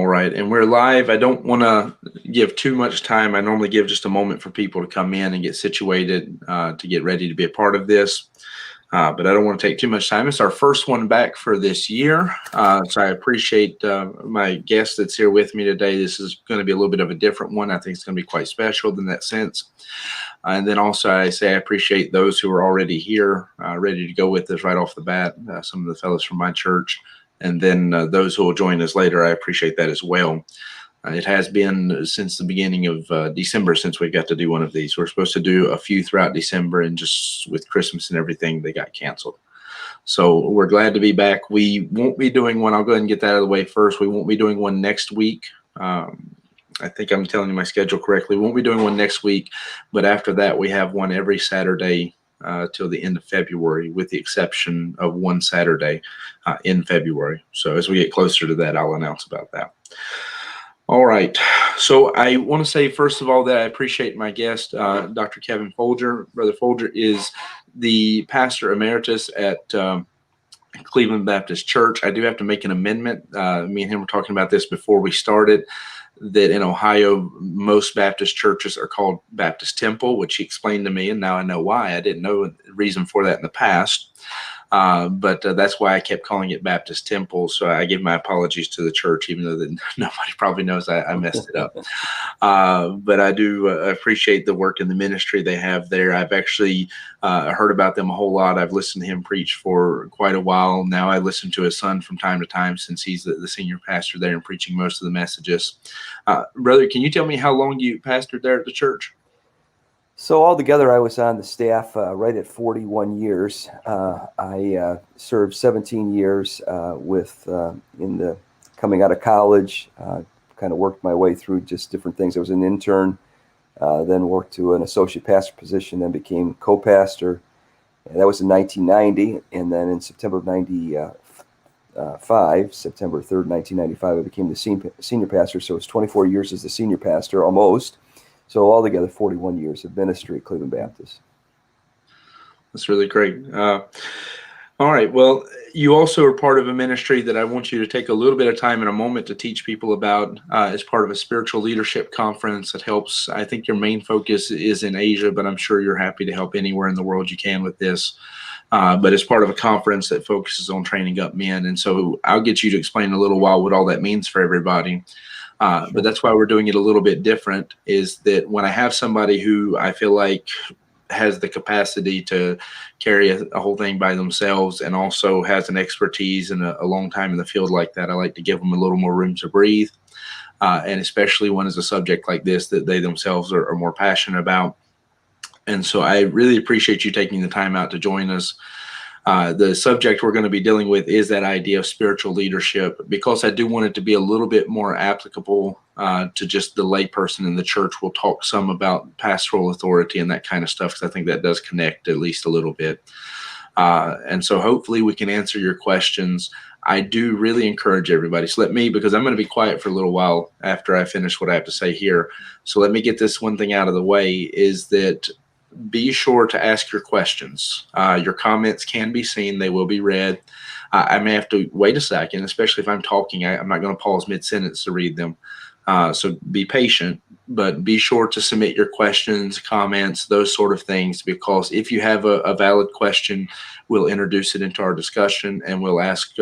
All right, and we're live. I don't want to give too much time. I normally give just a moment for people to come in and get situated to get ready to be a part of this, but I don't want to take too much time. It's our first one back for this year, so I appreciate my guest that's here with me today. This is going to be a little bit of a different one. I think it's going to be quite special in that sense. And then also I appreciate those who are already here, ready to go with us right off the bat, some of the fellows from my church. And then those who will join us later, I appreciate that as well. It has been since the beginning of December since we got to do one of these. We're supposed to do a few throughout December, and just with Christmas and everything, they got canceled. So we're glad to be back. We won't be doing one. I'll go ahead and get that out of the way first. We won't be doing one next week. I think I'm telling you my schedule correctly. We won't be doing one next week, but after that, we have one every Saturday till the end of February, with the exception of one Saturday in February. So as we get closer to that, I'll announce about that. All right. So I want to say, first of all, that I appreciate my guest, Dr. Kevin Folger. Brother Folger is the pastor emeritus at Cleveland Baptist Church. I do have to make an amendment. Me and him were talking about this before we started, that in Ohio, most Baptist churches are called Baptist Temple, which he explained to me, and now I know why. I didn't know the reason for that in the past, but that's why I kept calling it Baptist Temple. So I give my apologies to the church, even though nobody probably knows I messed it up. But I do appreciate the work and the ministry they have there. I've actually heard about them a whole lot. I've listened to him preach for quite a while now. I listen to his son from time to time, since he's the senior pastor there and preaching most of the messages. Brother, can you tell me how long you pastored there at the church? So altogether, I was on the staff right at 41 years. I served 17 years coming out of college, kind of worked my way through just different things. I was an intern, then worked to an associate pastor position, then became co-pastor. And that was in 1990. And then in September of 95, September 3rd, 1995, I became the senior pastor. So it was 24 years as the senior pastor, almost. So altogether, 41 years of ministry at Cleveland Baptist. That's really great. All right. Well, you also are part of a ministry that I want you to take a little bit of time in a moment to teach people about as part of a spiritual leadership conference that helps. I think your main focus is in Asia, but I'm sure you're happy to help anywhere in the world you can with this. But it's part of a conference that focuses on training up men. And so I'll get you to explain in a little while what all that means for everybody. But that's why we're doing it a little bit different, is that when I have somebody who I feel like has the capacity to carry a whole thing by themselves and also has an expertise and a long time in the field like that, I like to give them a little more room to breathe. And especially when it's a subject like this that they themselves are more passionate about. And so I really appreciate you taking the time out to join us. The subject we're going to be dealing with is that idea of spiritual leadership, because I do want it to be a little bit more applicable to just the layperson in the church. We'll talk some about pastoral authority and that kind of stuff, because I think that does connect at least a little bit. And so hopefully we can answer your questions. I do really encourage everybody. So because I'm going to be quiet for a little while after I finish what I have to say here. So let me get this one thing out of the way, is that be sure to ask your questions. Your comments can be seen. They will be read. I may have to wait a second, especially if I'm talking. I'm not going to pause mid-sentence to read them. So be patient, but be sure to submit your questions, comments, those sort of things, because if you have a valid question, we'll introduce it into our discussion and we'll ask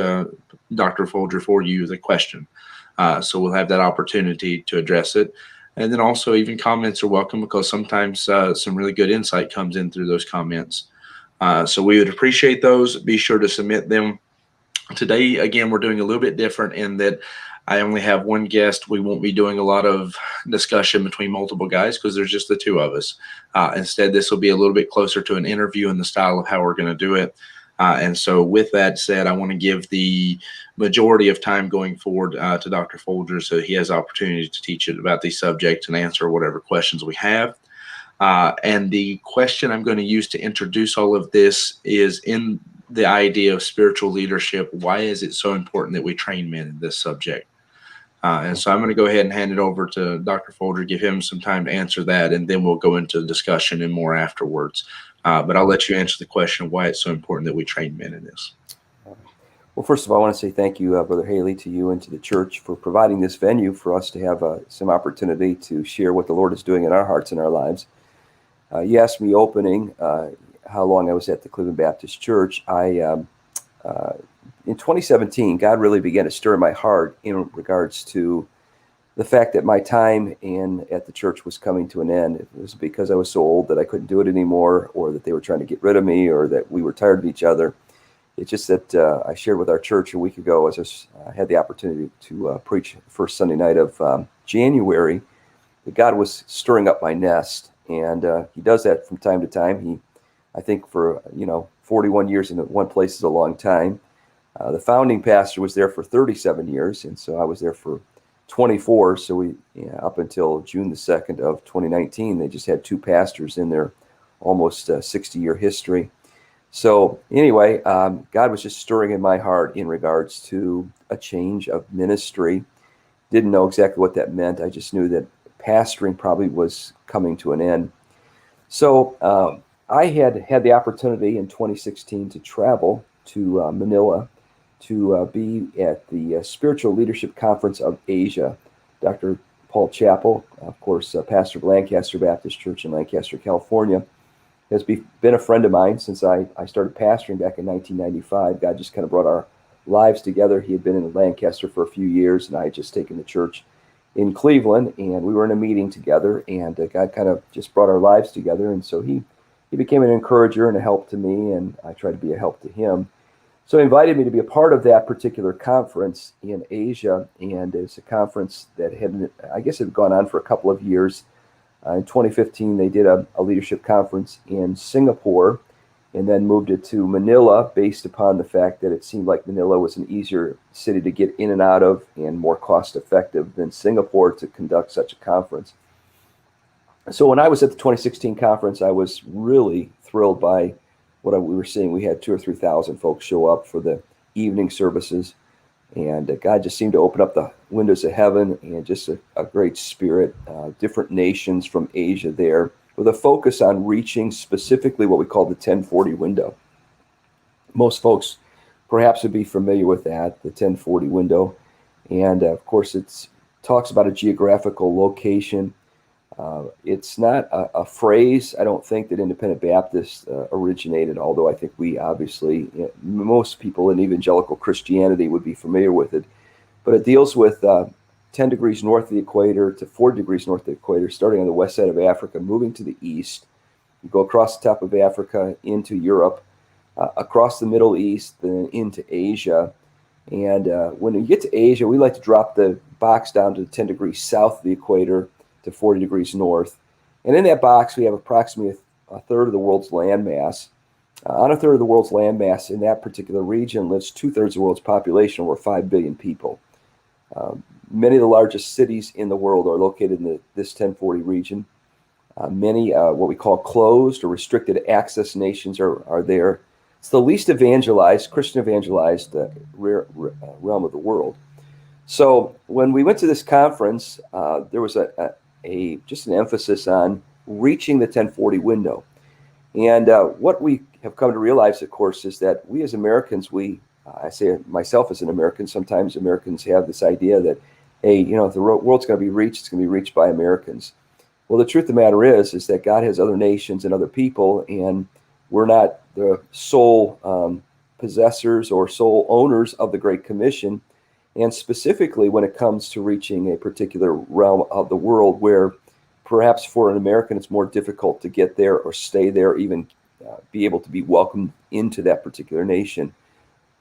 Dr. Folger for you the question. So we'll have that opportunity to address it. And then also even comments are welcome, because sometimes some really good insight comes in through those comments. So we would appreciate those. Be sure to submit them. Today, again, we're doing a little bit different in that I only have one guest. We won't be doing a lot of discussion between multiple guys, because there's just the two of us. Instead, this will be a little bit closer to an interview in the style of how we're going to do it. And so with that said, I want to give the majority of time going forward to Dr. Folger, so he has opportunity to teach it about these subjects and answer whatever questions we have. And the question I'm going to use to introduce all of this is in the idea of spiritual leadership. Why is it so important that we train men in this subject? And so I'm going to go ahead and hand it over to Dr. Folger, give him some time to answer that, and then we'll go into discussion and more afterwards. But I'll let you answer the question of why it's so important that we train men in this. Well, first of all, I want to say thank you, Brother Haley, to you and to the church for providing this venue for us to have some opportunity to share what the Lord is doing in our hearts and our lives. You asked me opening how long I was at the Cleveland Baptist Church. In 2017, God really began to stir in my heart in regards to the fact that my time at the church was coming to an end. It was because I was so old that I couldn't do it anymore, or that they were trying to get rid of me, or that we were tired of each other. It's just that I shared with our church a week ago as I had the opportunity to preach the first Sunday night of January, that God was stirring up my nest. And he does that from time to time. I think for 41 years in one place is a long time. The founding pastor was there for 37 years, and so I was there for 24. So up until June the 2nd of 2019, they just had two pastors in their almost 60-year history. So anyway, God was just stirring in my heart in regards to a change of ministry. Didn't know exactly what that meant. I just knew that pastoring probably was coming to an end. So I had the opportunity in 2016 to travel to Manila to be at the Spiritual Leadership Conference of Asia. Dr. Paul Chappell, of course, pastor of Lancaster Baptist Church in Lancaster, California, has been a friend of mine since I started pastoring back in 1995. God just kind of brought our lives together. He had been in Lancaster for a few years, and I had just taken the church in Cleveland, and we were in a meeting together, and God kind of just brought our lives together. And so he became an encourager and a help to me, and I tried to be a help to him. So he invited me to be a part of that particular conference in Asia, and it's a conference that had gone on for a couple of years. In 2015, they did a leadership conference in Singapore, and then moved it to Manila based upon the fact that it seemed like Manila was an easier city to get in and out of and more cost effective than Singapore to conduct such a conference. So when I was at the 2016 conference, I was really thrilled by what we were seeing. We had 2,000 or 3,000 folks show up for the evening services, and God just seemed to open up the windows of heaven, and just a great spirit, different nations from Asia there, with a focus on reaching specifically what we call the 1040 window. Most folks perhaps would be familiar with that, the 1040 window. And of course, it talks about a geographical location. It's not a phrase, I don't think, that Independent Baptists originated, although I think we obviously, most people in evangelical Christianity would be familiar with it. But it deals with 10 degrees north of the equator to 4 degrees north of the equator, starting on the west side of Africa, moving to the east. You go across the top of Africa into Europe, across the Middle East, then into Asia. And when you get to Asia, we like to drop the box down to 10 degrees south of the equator to 40 degrees north. And in that box, we have approximately a third of the world's land mass. On a third of the world's land mass in that particular region lives 2/3 of the world's population, over 5 billion people. Many of the largest cities in the world are located in this 1040 region. Many what we call closed or restricted access nations are there. It's the least evangelized, Christian evangelized realm of the world. So when we went to this conference, there was just an emphasis on reaching the 1040 window. And what we have come to realize, of course, is that we as Americans, I say myself as an American, sometimes Americans have this idea that, hey, if the world's going to be reached, it's going to be reached by Americans. Well, the truth of the matter is that God has other nations and other people, and we're not the sole possessors or sole owners of the Great Commission. And specifically when it comes to reaching a particular realm of the world where perhaps for an American it's more difficult to get there or stay there, even be able to be welcomed into that particular nation.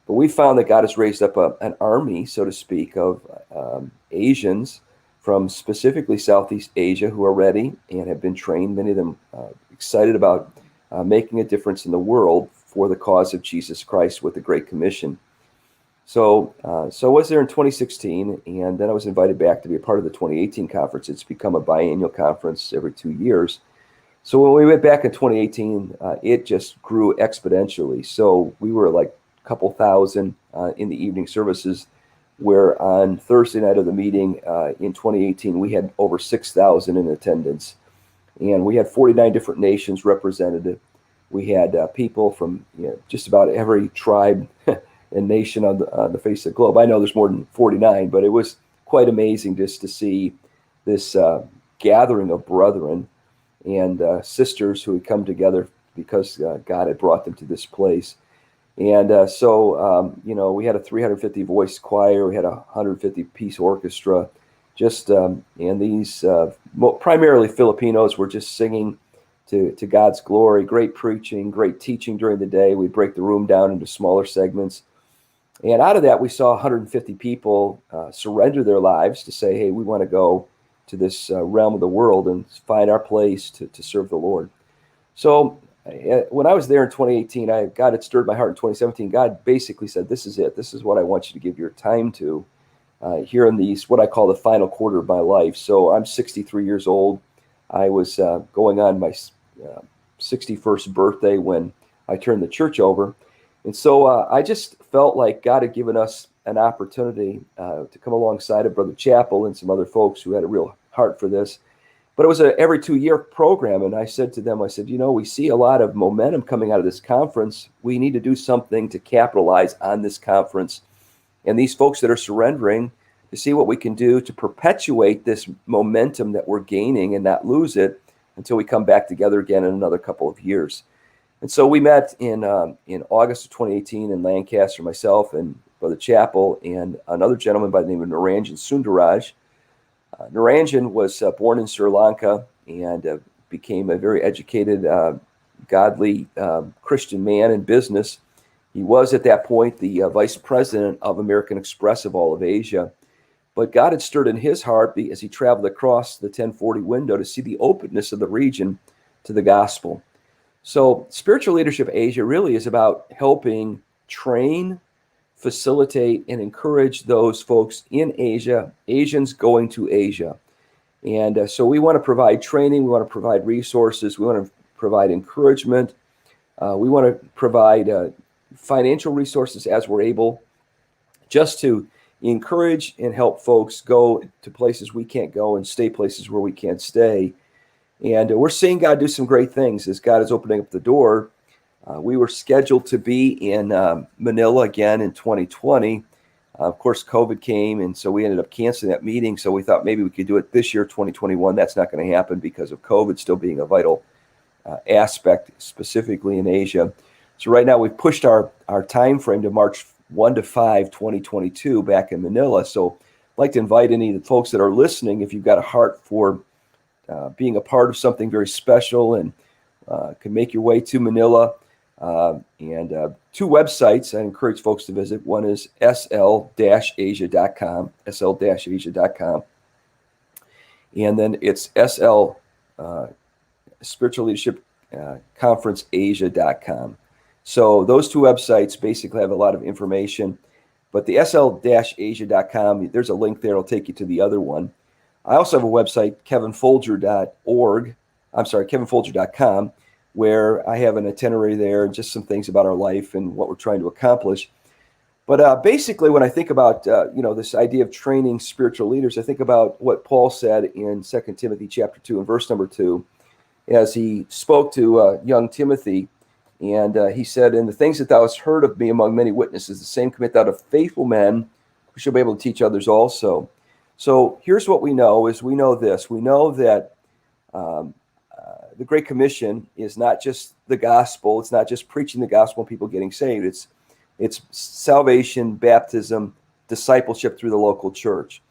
But we found that God has raised up an army, so to speak, of Asians from specifically Southeast Asia who are ready and have been trained, many of them excited about making a difference in the world for the cause of Jesus Christ with the Great Commission. So I was there in 2016, and then I was invited back to be a part of the 2018 conference. It's become a biannual conference every 2 years. So when we went back in 2018, it just grew exponentially. So we were like a couple thousand in the evening services, where on Thursday night of the meeting in 2018, we had over 6,000 in attendance. And we had 49 different nations represented. We had people from just about every tribe and nation on the face of the globe. I know there's more than 49, but it was quite amazing just to see this gathering of brethren and sisters who had come together because God had brought them to this place. And so we had a 350 voice choir, we had a 150 piece orchestra, and these primarily Filipinos were just singing to God's glory. Great preaching, great teaching during the day. We'd break the room down into smaller segments. And out of that, we saw 150 people surrender their lives to say, hey, we want to go to this realm of the world and find our place to serve the Lord. So when I was there in 2018, God had stirred my heart in 2017. God basically said, this is it. This is what I want you to give your time to here in these, what I call the final quarter of my life. So I'm 63 years old. I was going on my 61st birthday when I turned the church over. And so I just felt like God had given us an opportunity to come alongside of Brother Chappell and some other folks who had a real heart for this. But it was an every 2-year program. And I said to them, we see a lot of momentum coming out of this conference. We need to do something to capitalize on this conference. And these folks that are surrendering, to see what we can do to perpetuate this momentum that we're gaining and not lose it until we come back together again in another couple of years. And so we met in August of 2018 in Lancaster, myself and Brother Chappell and another gentleman by the name of Naranjan Sundaraj. Naranjan was born in Sri Lanka and became a very educated, godly Christian man in business. He was at that point the vice president of American Express of all of Asia. But God had stirred in his heart as he traveled across the 1040 window to see the openness of the region to the gospel. So Spiritual Leadership Asia really is about helping train, facilitate, and encourage those folks in Asia, Asians going to Asia. And so we want to provide training, we want to provide resources, we want to provide encouragement, we want to provide financial resources as we're able, just to encourage and help folks go to places we can't go and stay places where we can't stay. And we're seeing God do some great things as God is opening up the door. We were scheduled to be in Manila again in 2020. Of course, COVID came, and so we ended up canceling that meeting. So we thought maybe we could do it this year, 2021. That's not going to happen because of COVID still being a vital aspect, specifically in Asia. So right now we've pushed our time frame to March 1 to 5, 2022 back in Manila. So I'd like to invite any of the folks that are listening, if you've got a heart for being a part of something very special and can make your way to Manila. And 2 websites I encourage folks to visit. One is sl-asia.com, sl-asia.com. And then it's SL, Spiritual Leadership Conference Asia.com. So those 2 websites basically have a lot of information. But the sl-asia.com, there's a link there. It'll take you to the other one. I also have a website, kevinfolger.com, where I have an itinerary there, just some things about our life and what we're trying to accomplish. But basically, when I think about this idea of training spiritual leaders, I think about what Paul said in 2 Timothy chapter 2 and verse number 2, as he spoke to young Timothy, and he said, "And the things that thou hast heard of me among many witnesses, the same commit thou to faithful men who shall be able to teach others also." So here's what we know: is we know this. We know that the Great Commission is not just the gospel. It's not just preaching the gospel and people getting saved. It's salvation, baptism, discipleship through the local church.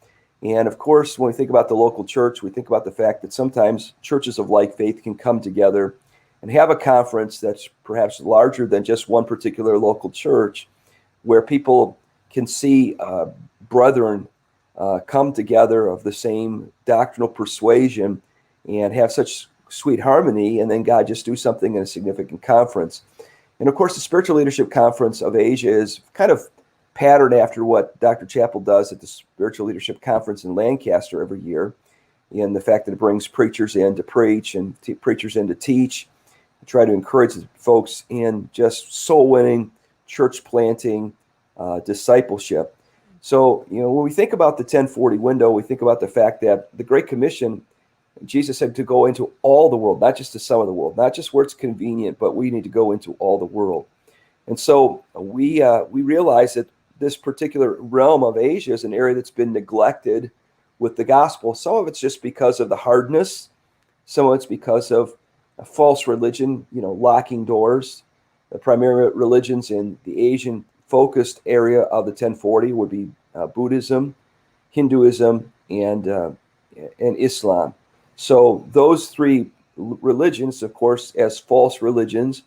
And of course, when we think about the local church, we think about the fact that sometimes churches of like faith can come together and have a conference that's perhaps larger than just one particular local church, where people can see brethren come together of the same doctrinal persuasion and have such sweet harmony, and then God just do something in a significant conference. And of course, the Spiritual Leadership Conference of Asia is kind of patterned after what Dr. Chappell does at the Spiritual Leadership Conference in Lancaster every year, in the fact that it brings preachers in to preach and preachers in to teach, to try to encourage folks in just soul winning, church planting, discipleship. So, when we think about the 1040 window, we think about the fact that the Great Commission, Jesus said to go into all the world, not just to some of the world, not just where it's convenient, but we need to go into all the world. And so we realize that this particular realm of Asia is an area that's been neglected with the gospel. Some of it's just because of the hardness. Some of it's because of a false religion, locking doors. The primary religions in the Asian focused area of the 1040 would be Buddhism, Hinduism, and Islam. So those three religions, of course, as false religions,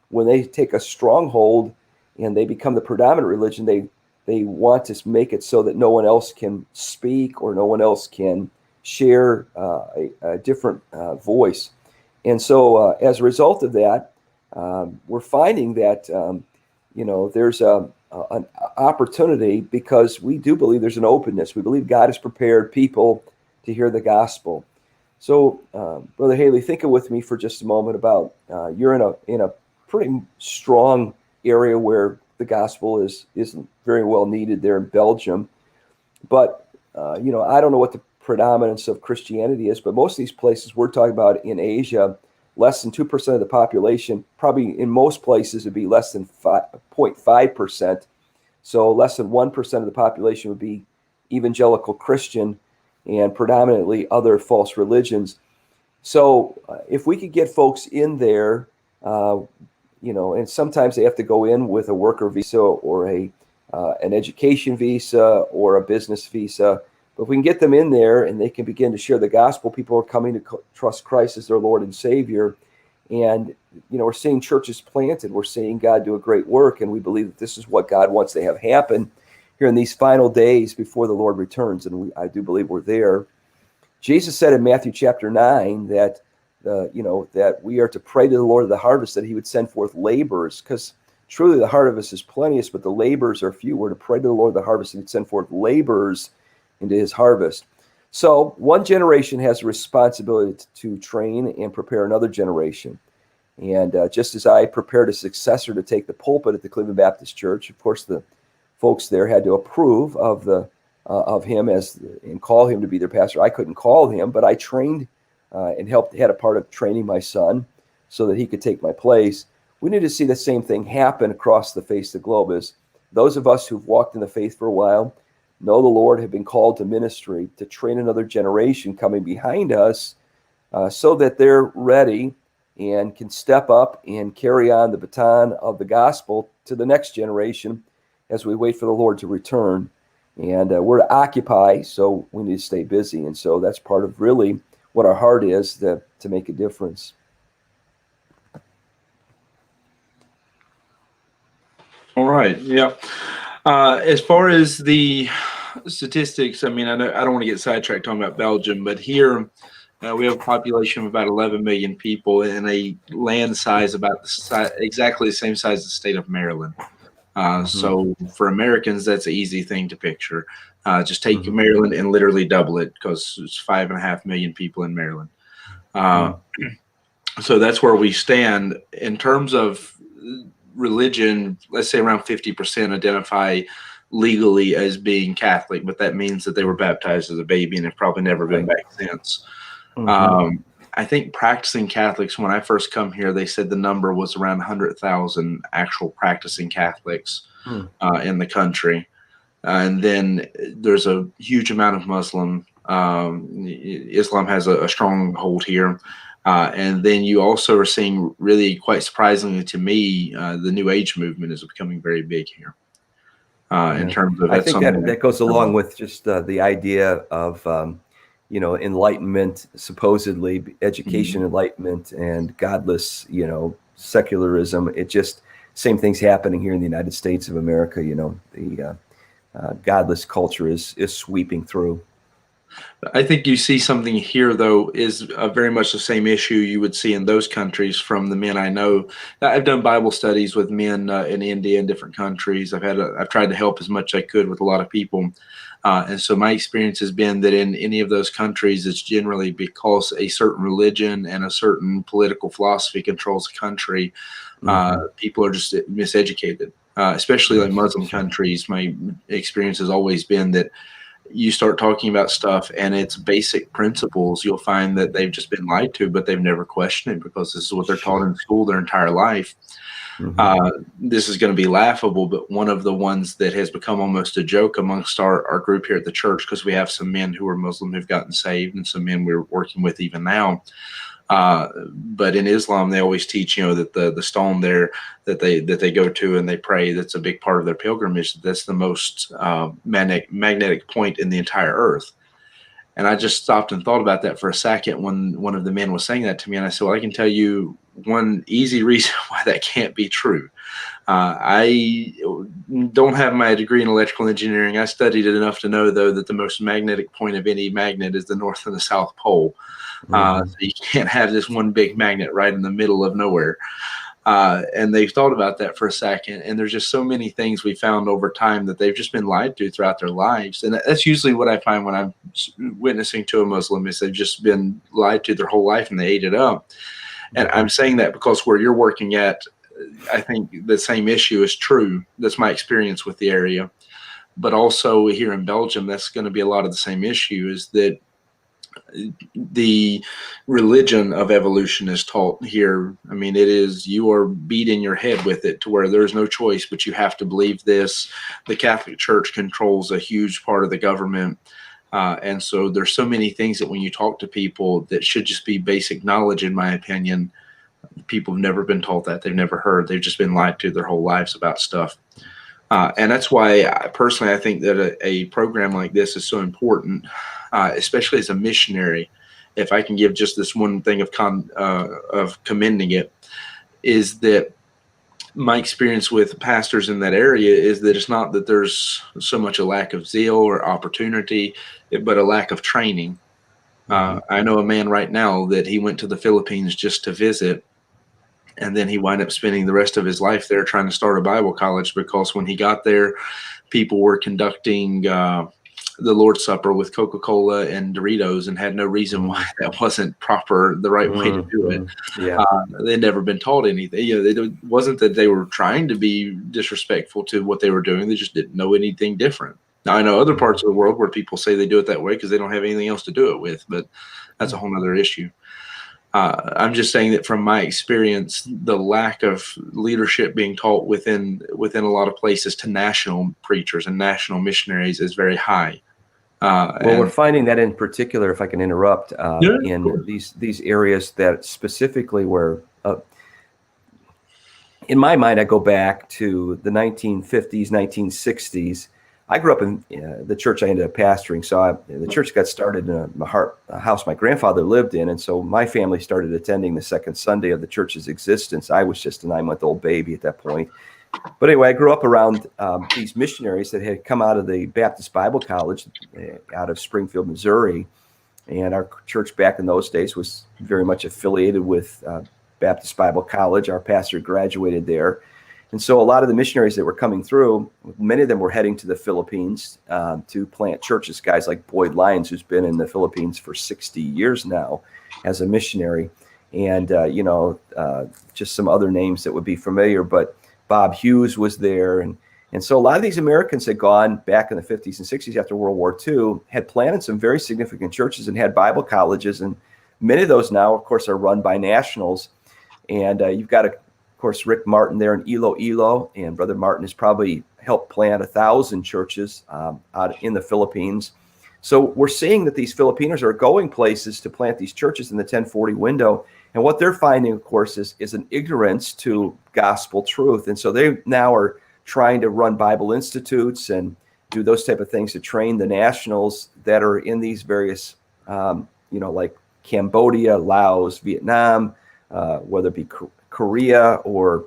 when they take a stronghold and they become the predominant religion, they want to make it so that no one else can speak or no one else can share a different voice. And so as a result of that, we're finding that, there's an opportunity, because we do believe there's an openness. We believe God has prepared people to hear the gospel. So, Brother Haley, think with me for just a moment about you're in a pretty strong area where the gospel is very well needed there in Belgium. But, I don't know what the predominance of Christianity is, but most of these places we're talking about in Asia, less than 2% of the population, probably in most places would be less than 0.5%. So less than 1% of the population would be evangelical Christian, and predominantly other false religions. So if we could get folks in there, and sometimes they have to go in with a worker visa or an education visa or a business visa. But if we can get them in there and they can begin to share the gospel, people are coming to trust Christ as their Lord and Savior. And, we're seeing churches planted. We're seeing God do a great work. And we believe that this is what God wants to have happen here in these final days before the Lord returns. And I do believe we're there. Jesus said in Matthew chapter 9 that, that we are to pray to the Lord of the harvest that he would send forth laborers, because truly the harvest is plenteous, but the laborers are few. We're to pray to the Lord of the harvest and he'd send forth laborers into his harvest. So one generation has a responsibility to train and prepare another generation. And just as I prepared a successor to take the pulpit at the Cleveland Baptist Church, of course, the folks there had to approve of him and call him to be their pastor. I couldn't call him, but I trained and had a part of training my son so that he could take my place. We need to see the same thing happen across the face of the globe. As those of us who've walked in the faith for a while know the Lord have been called to ministry, to train another generation coming behind us so that they're ready and can step up and carry on the baton of the gospel to the next generation as we wait for the Lord to return. And we're to occupy, so we need to stay busy. And so that's part of really what our heart is, to make a difference. All right. Yeah. As far as the statistics, I mean, I don't want to get sidetracked talking about Belgium, but here we have a population of about 11 million people and a land size about exactly the same size as the state of Maryland. So for Americans, that's an easy thing to picture. Just take Maryland and literally double it, because it's 5.5 million people in Maryland. So that's where we stand in terms of religion. Let's say around 50% identify legally as being Catholic, but that means that they were baptized as a baby and have probably never been back since. I think practicing Catholics, when I first come here, they said the number was around 100,000 actual practicing Catholics in the country. And then there's a huge amount of Muslim. Islam has a strong hold here. And then you also are seeing, really quite surprisingly to me, the New Age movement is becoming very big here. In terms of, I think that goes along with just the idea of enlightenment, supposedly education, enlightenment, and godless, secularism. It just, same thing's happening here in the United States of America. The godless culture is sweeping through. I think you see something here, though, is very much the same issue you would see in those countries from the men I know. I've done Bible studies with men in India and different countries. I've tried to help as much as I could with a lot of people. And so my experience has been that in any of those countries, it's generally because a certain religion and a certain political philosophy controls the country. People are just miseducated, especially like Muslim countries. My experience has always been that you start talking about stuff and it's basic principles, you'll find that they've just been lied to, but they've never questioned it because this is what they're taught in school their entire life. This is going to be laughable, but one of the ones that has become almost a joke amongst our group here at the church, because we have some men who are Muslim who've gotten saved and some men we're working with even now. But in Islam, they always teach, that the stone there that they go to and they pray, that's a big part of their pilgrimage. That's the most magnetic point in the entire earth. And I just stopped and thought about that for a second when one of the men was saying that to me. And I said, well, I can tell you one easy reason why that can't be true. I don't have my degree in electrical engineering. I studied it enough to know, though, that the most magnetic point of any magnet is the North and the South Pole. So you can't have this one big magnet right in the middle of nowhere. And they've thought about that for a second. And there's just so many things we found over time that they've just been lied to throughout their lives. And that's usually what I find when I'm witnessing to a Muslim, is they've just been lied to their whole life and they ate it up. And I'm saying that because where you're working at, I think the same issue is true. That's my experience with the area. But also here in Belgium, that's going to be a lot of the same issue, is that the religion of evolution is taught here. I mean, it is, you are beating your head with it to where there's no choice, but you have to believe this. The Catholic Church controls a huge part of the government. And so there's so many things that when you talk to people that should just be basic knowledge, in my opinion, people have never been taught that. They've never heard. They've just been lied to their whole lives about stuff. And that's why I think that a program like this is so important, especially as a missionary. If I can give just this one thing of commending it, is that my experience with pastors in that area is that it's not that there's so much a lack of zeal or opportunity, but a lack of training. I know a man right now that he went to the Philippines just to visit, and then he wound up spending the rest of his life there trying to start a Bible college, because when he got there, people were conducting the Lord's Supper with Coca-Cola and Doritos, and had no reason why that wasn't the right way to do it. Yeah. They'd never been taught anything. It wasn't that they were trying to be disrespectful to what they were doing. They just didn't know anything different. Now, I know other parts of the world where people say they do it that way because they don't have anything else to do it with, but that's a whole other issue. I'm just saying that from my experience, the lack of leadership being taught within a lot of places to national preachers and national missionaries is very high. Well, we're finding that in particular, if I can interrupt, in these areas that specifically where, in my mind, I go back to the 1950s, 1960s. I grew up in the church I ended up pastoring. So the church got started in a house my grandfather lived in. And so my family started attending the second Sunday of the church's existence. I was just a 9-month-old baby at that point. But anyway, I grew up around these missionaries that had come out of the Baptist Bible College out of Springfield, Missouri. And our church back in those days was very much affiliated with Baptist Bible College. Our pastor graduated there. And so a lot of the missionaries that were coming through, many of them were heading to the Philippines to plant churches. Guys like Boyd Lyons, who's been in the Philippines for 60 years now as a missionary. And, just some other names that would be familiar. But Bob Hughes was there. And so a lot of these Americans had gone back in the 50s and 60s after World War II, had planted some very significant churches and had Bible colleges. And many of those now, of course, are run by nationals. And you've got of course, Rick Martin there in Iloilo, and Brother Martin has probably helped plant 1,000 churches out in the Philippines. So we're seeing that these Filipinos are going places to plant these churches in the 1040 window. And what they're finding, of course, is an ignorance to gospel truth. And so they now are trying to run Bible institutes and do those type of things to train the nationals that are in these various, like Cambodia, Laos, Vietnam, whether it be Korea or,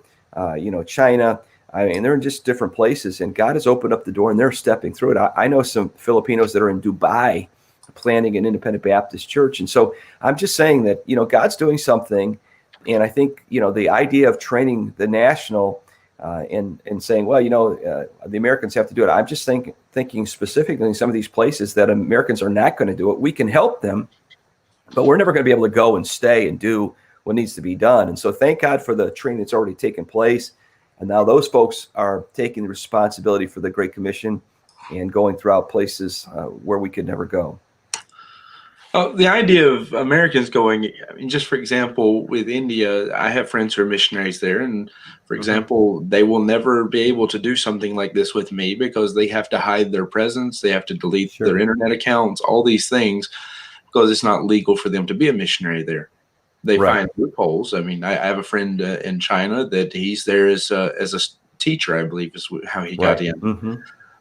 China. I mean, they're in just different places, and God has opened up the door and they're stepping through it. I know some Filipinos that are in Dubai planning an independent Baptist church. And so I'm just saying that, God's doing something. And I think, the idea of training the national and saying, well, the Americans have to do it. I'm just thinking specifically in some of these places that Americans are not going to do it. We can help them, but we're never going to be able to go and stay and do what needs to be done. And so thank God for the training that's already taken place. And now those folks are taking the responsibility for the Great Commission and going throughout places where we could never go. The idea of Americans going, I mean, just for example, with India, I have friends who are missionaries there. And for Hmm. example, they will never be able to do something like this with me because they have to hide their presence. They have to delete their Sure. internet accounts, all these things, because it's not legal for them to be a missionary there. They Right. find loopholes. I mean, I have a friend in China that he's there as a teacher, I believe is how he got Right. in. Hmm.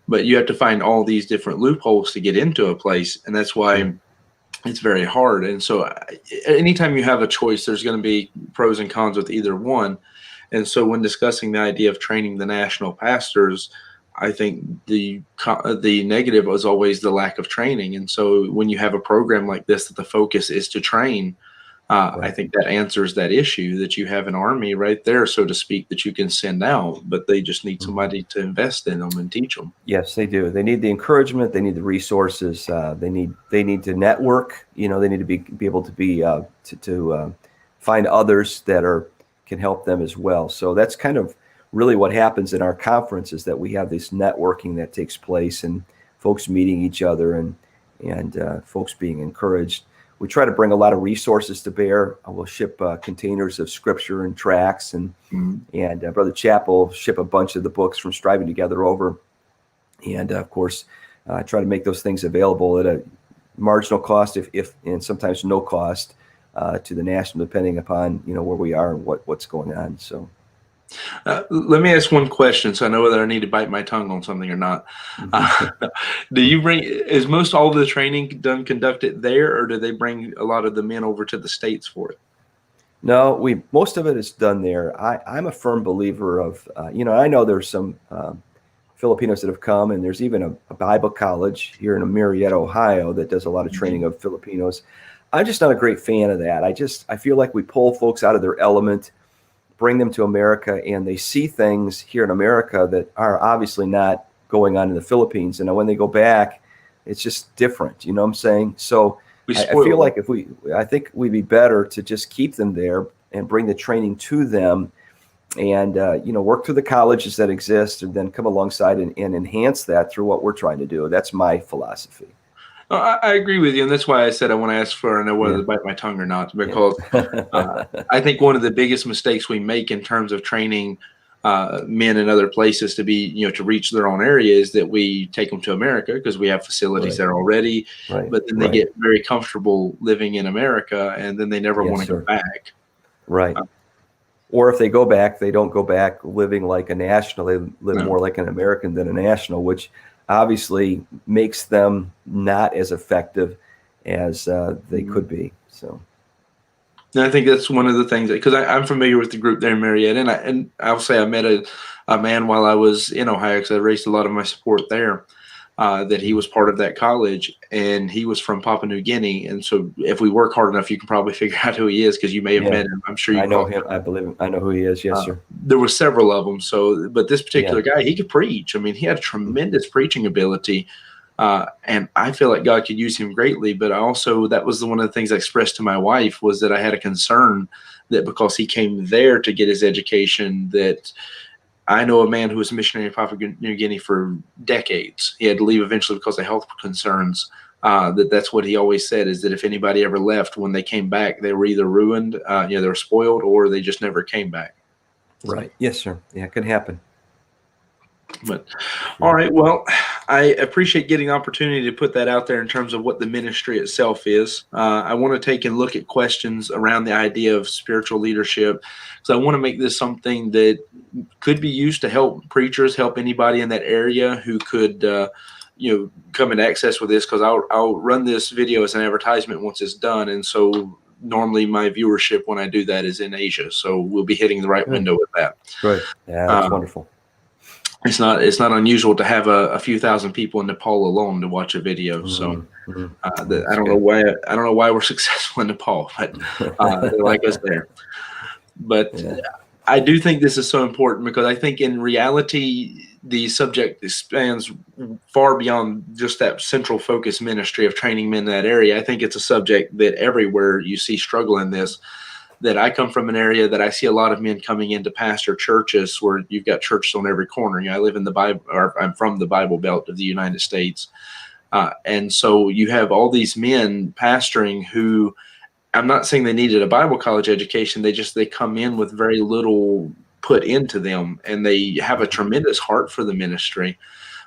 But you have to find all these different loopholes to get into a place. And that's Sure. why it's very hard. And so anytime you have a choice, there's going to be pros and cons with either one. And so when discussing the idea of training the national pastors, I think the negative was always the lack of training. And so when you have a program like this that the focus is to train, I Right. think that answers that issue, that you have an army right there, so to speak, that you can send out, but they just need Mhm. somebody to invest in them and teach them. Yes, they do. They need the encouragement. They need the resources. They need to network. They need to be able to be to find others that can help them as well. So that's kind of really what happens in our conference, is that we have this networking that takes place, and folks meeting each other, and folks being encouraged. We try to bring a lot of resources to bear. We'll ship containers of scripture and tracts, Mhm. and Brother Chap will ship a bunch of the books from Striving Together over. And of course, try to make those things available at a marginal cost, if and sometimes no cost to the national, depending upon where we are and what's going on. So, Let me ask one question, so I know whether I need to bite my tongue on something or not. Uh, do you bring is most all of the training done conducted there, or do they bring a lot of the men over to the States for it? no, we most of it is done there. I'm a firm believer of I know there's some Filipinos that have come, and there's even a Bible college here in Marietta, Ohio, that does a lot of training of Filipinos. I'm just not a great fan of that. I feel like we pull folks out of their element, bring them to America, and they see things here in America that are obviously not going on in the Philippines. And when they go back, it's just different. You know what I'm saying? So We I feel spoil them. like I think we'd be better to just keep them there and bring the training to them, and work through the colleges that exist, and then come alongside and enhance that through what we're trying to do. That's my philosophy. I agree with you, and that's why I said I want to ask for I know whether Yeah. to bite my tongue or not, Yeah. because I think one of the biggest mistakes we make in terms of training men in other places to be, to reach their own area is that we take them to America because we have facilities Right. there already, Right. but then they Right. get very comfortable living in America, and then they never Yes, want to go sir. back. Right. Uh, Or if they go back, they don't go back living like a national. They live no. more like an American than a national, which obviously makes them not as effective as they Mhm. could be. So, And I think that's one of the things because I'm familiar with the group there in Marietta, and I'll say I met a man while I was in Ohio because I raised a lot of my support there. That he was part of that college, and he was from Papua New Guinea. And so, if we work hard enough, you can probably figure out who he is because you may have yeah, met him. I'm sure I you know crossed. him. I believe him. I know who he is. Yes, sir. There were several of them. So, but this Yeah. particular guy, he could preach. I mean, he had tremendous preaching ability, and I feel like God could use him greatly. But I also, that was one of the things I expressed to my wife was that I had a concern that because he came there to get his education, that I know a man who was a missionary in Papua New Guinea for decades. He had to leave eventually because of health concerns. That's what he always said is that if anybody ever left, when they came back, they were either ruined, they were spoiled, or they just never came back. Right. Yes, sir. Yeah, it can happen. But all Sure. right, well, I appreciate getting the opportunity to put that out there in terms of what the ministry itself is. I want to take and look at questions around the idea of spiritual leadership because I want to make this something that could be used to help preachers, help anybody in that area who could, come in access with this. Because I'll run this video as an advertisement once it's done, and so normally my viewership when I do that is in Asia, so we'll be hitting the right Good. window with that. Good. Yeah, that's Uh, wonderful. it's not unusual to have a few thousand people in Nepal alone to watch a video. So Mm-hmm. I That's don't know good. why we're successful in Nepal, but they like us there. But Yeah. I do think this is so important because I think in reality the subject spans far beyond just that central focus ministry of training men in that area. I think it's a subject that everywhere you see struggle in this. That I come from an area that I see a lot of men coming in to pastor churches where you've got churches on every corner. I live in the Bible, or I'm from the Bible Belt of the United States, And so you have all these men pastoring who, I'm not saying they needed a Bible college education. They come in with very little put into them, and they have a tremendous heart for the ministry.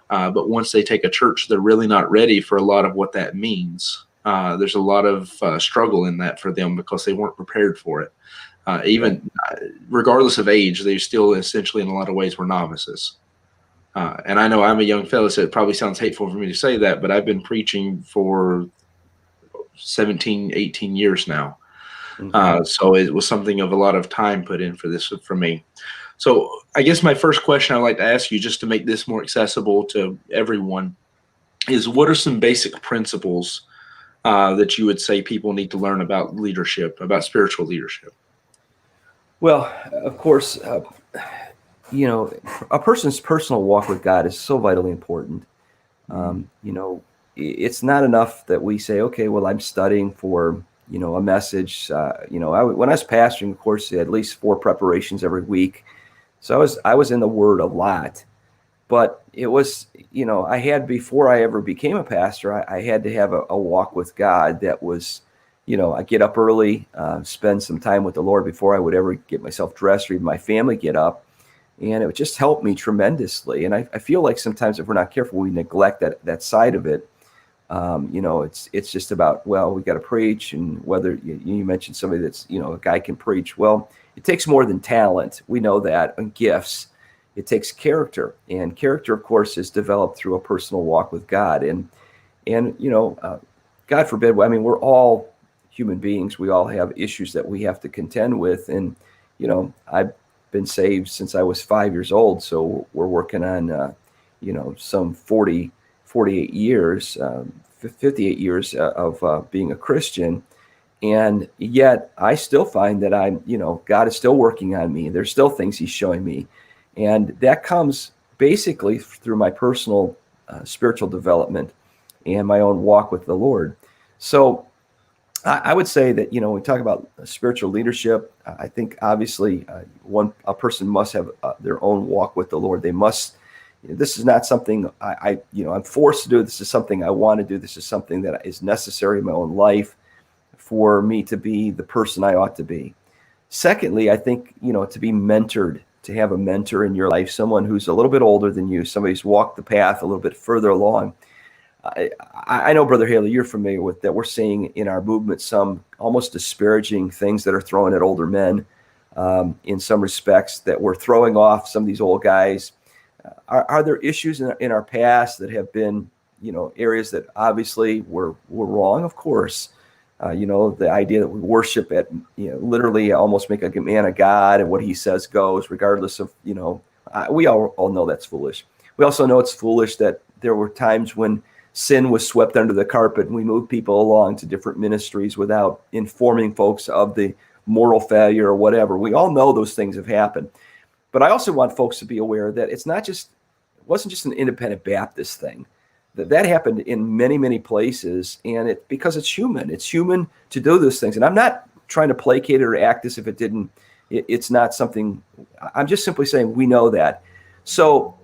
But once they take a church, they're really not ready for a lot of what that means. There's a lot of struggle in that for them because they weren't prepared for it. Even regardless of age, they still essentially in a lot of ways were novices. And I know I'm a young fellow, so it probably sounds hateful for me to say that, but I've been preaching for 17, 18 years now. So it was something of a lot of time put in for me. So I guess my first question I'd like to ask you, just to make this more accessible to everyone, is what are some basic principles that you would say people need to learn about leadership, about spiritual leadership? Well, of course, a person's personal walk with God is so vitally important. It's not enough that we say, okay, well, I'm studying for, a message. When I was pastoring, of course, at least 4 preparations every week. So I was in the Word a lot. But it was, I had, before I ever became a pastor, I had to have a walk with God that was, I get up early, spend some time with the Lord before I would ever get myself dressed or even my family get up. And it would just help me tremendously. And I feel like sometimes if we're not careful, we neglect that side of it. It's just about, well, we got to preach. And whether you mentioned somebody that's, a guy can preach. Well, it takes more than talent. We know that, and gifts. It takes character, and character, of course, is developed through a personal walk with God. And God forbid, we're all human beings. We all have issues that we have to contend with. And, I've been saved since I was 5 years old. So we're working on, some 48 years, 58 years of being a Christian. And yet I still find that God is still working on me. There's still things he's showing me. And that comes basically through my personal spiritual development and my own walk with the Lord. So I would say that, when we talk about spiritual leadership, I think obviously a person must have their own walk with the Lord. They must. This is not something I'm forced to do. This is something I want to do. This is something that is necessary in my own life for me to be the person I ought to be. Secondly, I think, to be mentored, to have a mentor in your life, someone who's a little bit older than you, somebody who's walked the path a little bit further along. I know, Brother Haley, you're familiar with that. We're seeing in our movement some almost disparaging things that are thrown at older men in some respects, that we're throwing off some of these old guys. Are there issues in our past that have been, areas that obviously were wrong? Of course. The idea that we worship at, literally almost make a man a god, and what he says goes, regardless of, we all know that's foolish. We also know it's foolish that there were times when sin was swept under the carpet and we moved people along to different ministries without informing folks of the moral failure or whatever. We all know those things have happened. But I also want folks to be aware that it wasn't just an independent Baptist thing. That happened in many, many places, and because it's human. It's human to do those things. And I'm not trying to placate it or act as if it's not something. I'm just simply saying we know that. So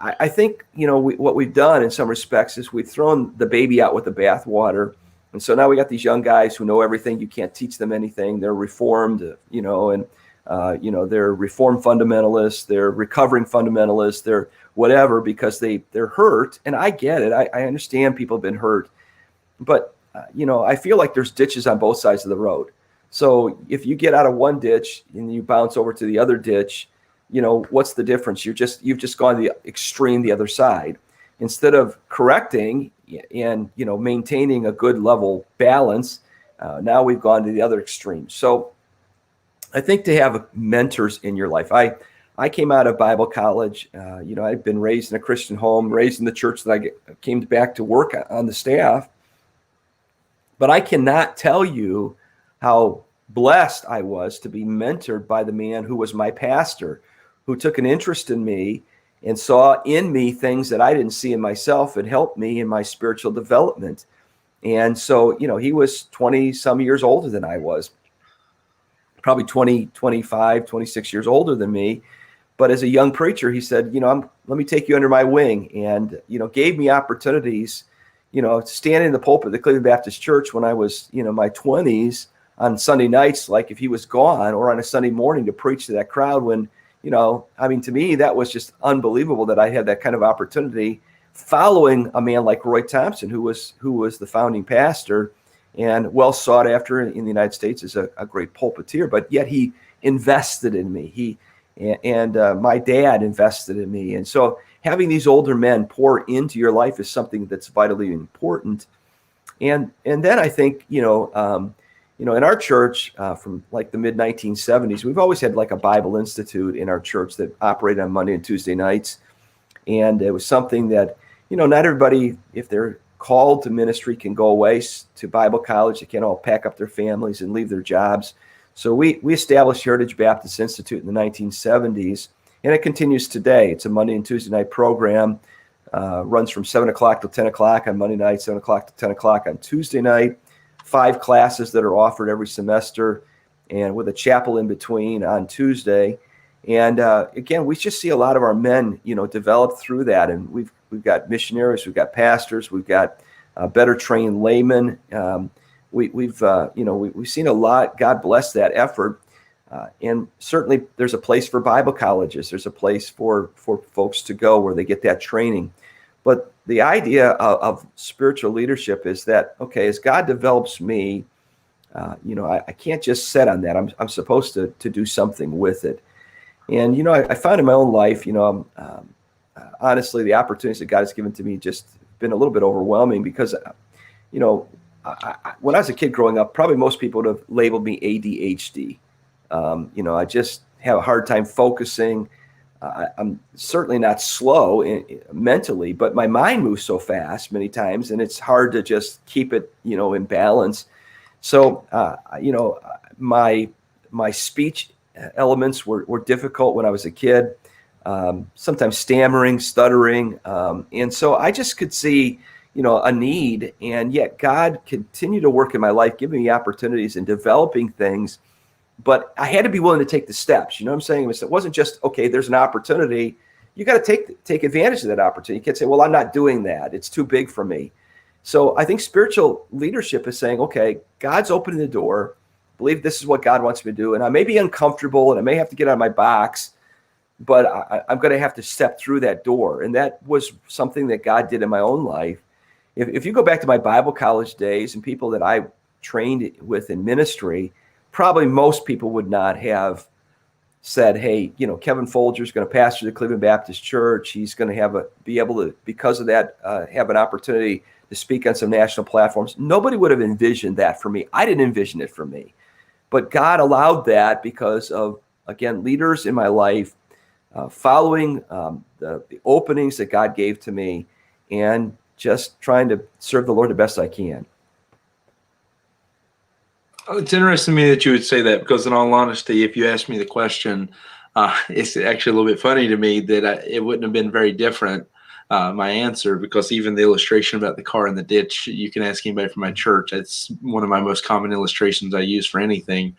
I think, what we've done in some respects is we've thrown the baby out with the bathwater. And so now we got these young guys who know everything. You can't teach them anything. They're reformed, and they're reformed fundamentalists. They're recovering fundamentalists. They're whatever, because they're hurt. And I get it. I understand people have been hurt. But, I feel like there's ditches on both sides of the road. So if you get out of one ditch and you bounce over to the other ditch, what's the difference? You've just gone to the extreme, the other side. Instead of correcting and, maintaining a good level balance, now we've gone to the other extreme. So I think to have mentors in your life. I came out of Bible college. I'd been raised in a Christian home, raised in the church that I came back to work on the staff. But I cannot tell you how blessed I was to be mentored by the man who was my pastor, who took an interest in me and saw in me things that I didn't see in myself and helped me in my spiritual development. And so, he was 20 some years older than I was, probably 20, 25, 26 years older than me. But as a young preacher, he said, let me take you under my wing, and, gave me opportunities, standing in the pulpit of the Cleveland Baptist Church when I was, my 20s on Sunday nights, like if he was gone, or on a Sunday morning to preach to that crowd when, to me, that was just unbelievable that I had that kind of opportunity following a man like Roy Thompson, who was the founding pastor and well sought after in the United States as a great pulpiteer, but yet he invested in me. And my dad invested in me. And so having these older men pour into your life is something that's vitally important. And then I think, in our church from like the mid 1970s, we've always had like a Bible Institute in our church that operated on Monday and Tuesday nights. And it was something that, not everybody, if they're called to ministry, can go away to Bible college. They can't all pack up their families and leave their jobs. So we established Heritage Baptist Institute in the 1970s, and it continues today. It's a Monday and Tuesday night program, runs from 7 o'clock till 10 o'clock on Monday night, 7 o'clock to 10 o'clock on Tuesday night, 5 classes that are offered every semester, and with a chapel in between on Tuesday. And again, we just see a lot of our men, develop through that. And we've got missionaries, we've got pastors, we've got better trained laymen. We've seen a lot. God bless that effort. And certainly there's a place for Bible colleges. There's a place for folks to go where they get that training. But the idea of spiritual leadership is that, okay, as God develops me, I can't just sit on that. I'm supposed to do something with it. And, I found in my own life, honestly, the opportunities that God has given to me just been a little bit overwhelming because, when I was a kid growing up, probably most people would have labeled me ADHD. I just have a hard time focusing. I'm certainly not slow mentally, but my mind moves so fast many times, and it's hard to just keep it, in balance. So, my speech elements were difficult when I was a kid, sometimes stammering, stuttering. And so I just could see, a need, and yet God continued to work in my life, giving me opportunities and developing things. But I had to be willing to take the steps. You know what I'm saying? It wasn't just, okay, there's an opportunity. You got to take advantage of that opportunity. You can't say, well, I'm not doing that. It's too big for me. So I think spiritual leadership is saying, okay, God's opening the door. Believe this is what God wants me to do. And I may be uncomfortable and I may have to get out of my box, but I'm going to have to step through that door. And that was something that God did in my own life. If you go back to my Bible college days and people that I trained with in ministry, probably most people would not have said, hey, Kevin Folger is going to pastor the Cleveland Baptist Church. He's going to be able to, because of that, have an opportunity to speak on some national platforms. Nobody would have envisioned that for me. I didn't envision it for me. But God allowed that because of, again, leaders in my life following the openings that God gave to me and just trying to serve the Lord the best I can. It's interesting to me that you would say that because in all honesty, if you asked me the question, it's actually a little bit funny to me that it wouldn't have been very different, my answer, because even the illustration about the car in the ditch, you can ask anybody from my church. It's one of my most common illustrations I use for anything,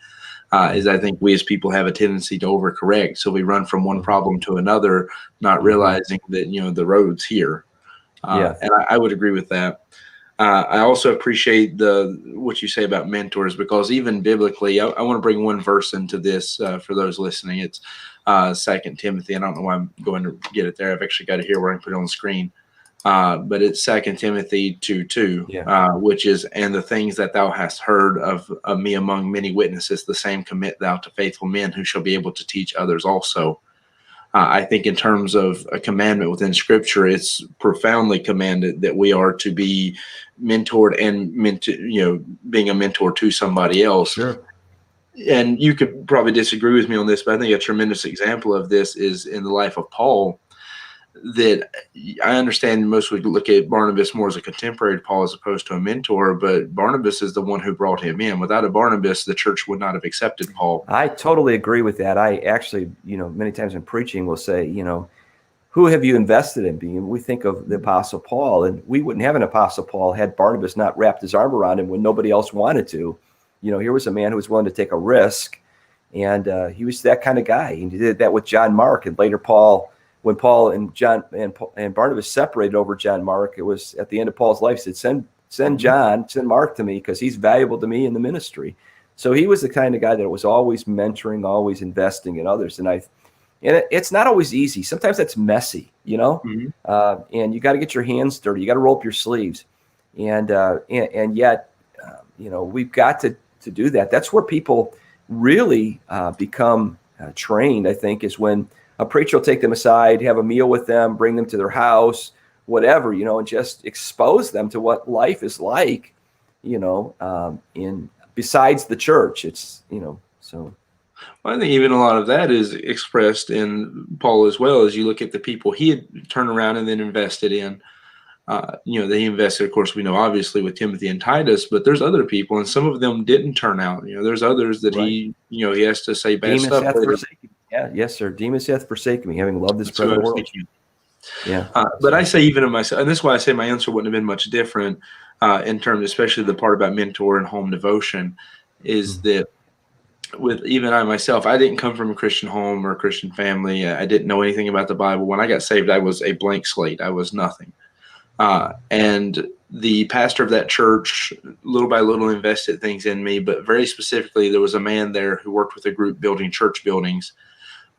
is I think we as people have a tendency to overcorrect. So we run from one problem to another, not realizing that, the road's here. And I would agree with that. I also appreciate what you say about mentors, because even biblically, I want to bring one verse into this for those listening. It's 2 Timothy. I don't know why I'm going to get it there. I've actually got it here where I can put it on the screen. But it's 2 Timothy 2:2, which is, and the things that thou hast heard of me among many witnesses, the same commit thou to faithful men who shall be able to teach others also. I think in terms of a commandment within Scripture, it's profoundly commanded that we are to be mentored and being a mentor to somebody else. Sure. And you could probably disagree with me on this, but I think a tremendous example of this is in the life of Paul. That I understand most would look at Barnabas more as a contemporary to Paul as opposed to a mentor, but Barnabas is the one who brought him in. Without a Barnabas, the church would not have accepted Paul. I totally agree with that. I actually, many times in preaching will say, who have you invested in? We think of the Apostle Paul, and we wouldn't have an Apostle Paul had Barnabas not wrapped his arm around him when nobody else wanted to. Here was a man who was willing to take a risk, and he was that kind of guy. He did that with John Mark, and later Paul when Paul and John and Barnabas separated over John Mark, it was at the end of Paul's life. He said, send Mark to me because he's valuable to me in the ministry. So he was the kind of guy that was always mentoring, always investing in others. And it's not always easy. Sometimes that's messy, and you got to get your hands dirty. You got to roll up your sleeves. And yet, we've got to do that. That's where people really become trained, I think, is when a preacher will take them aside, have a meal with them, bring them to their house, whatever, and just expose them to what life is like, in besides the church. It's, so. Well, I think even a lot of that is expressed in Paul as well. As you look at the people he had turned around and then invested in, that he invested, of course, we know obviously with Timothy and Titus, but there's other people, and some of them didn't turn out. There's others that right. he has to say bad Demas stuff. Hath forsaken me. Yeah, yes, sir. Demas hath forsaken me, having loved this present world. Yeah. But I say even in myself, and this is why I say my answer wouldn't have been much different in terms, especially the part about mentor and home devotion, is that with even I myself, I didn't come from a Christian home or a Christian family. I didn't know anything about the Bible. When I got saved, I was a blank slate. I was nothing. And the pastor of that church, little by little, invested things in me. But very specifically, there was a man there who worked with a group building church buildings.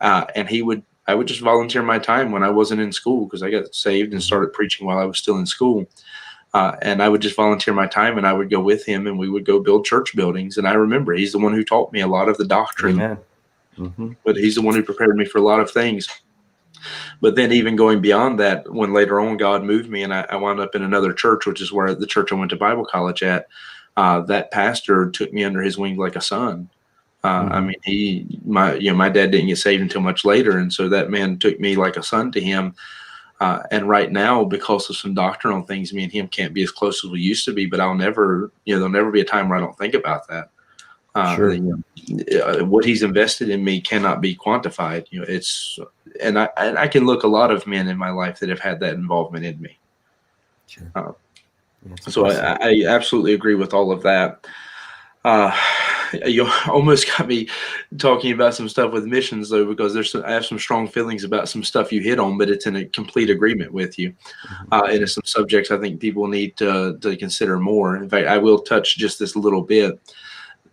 And I would just volunteer my time when I wasn't in school, because I got saved and started preaching while I was still in school. And I would just volunteer my time, and I would go with him, and we would go build church buildings. And I remember he's the one who taught me a lot of the doctrine. Amen. Mm-hmm. But he's the one who prepared me for a lot of things. But then even going beyond that, when later on God moved me and I wound up in another church, which is where the church I went to Bible college at, that pastor took me under his wing like a son. I mean, my dad didn't get saved until much later. And so that man took me like a son to him. And right now, because of some doctrinal things, me and him can't be as close as we used to be, but there'll never be a time where I don't think about that. Sure. What he's invested in me cannot be quantified. And I can look a lot of men in my life that have had that involvement in me. Sure. So I absolutely agree with all of that. You almost got me talking about some stuff with missions, though, because I have some strong feelings about some stuff you hit on, but it's in a complete agreement with you. And it's some subjects I think people need to consider more. In fact, I will touch just this little bit,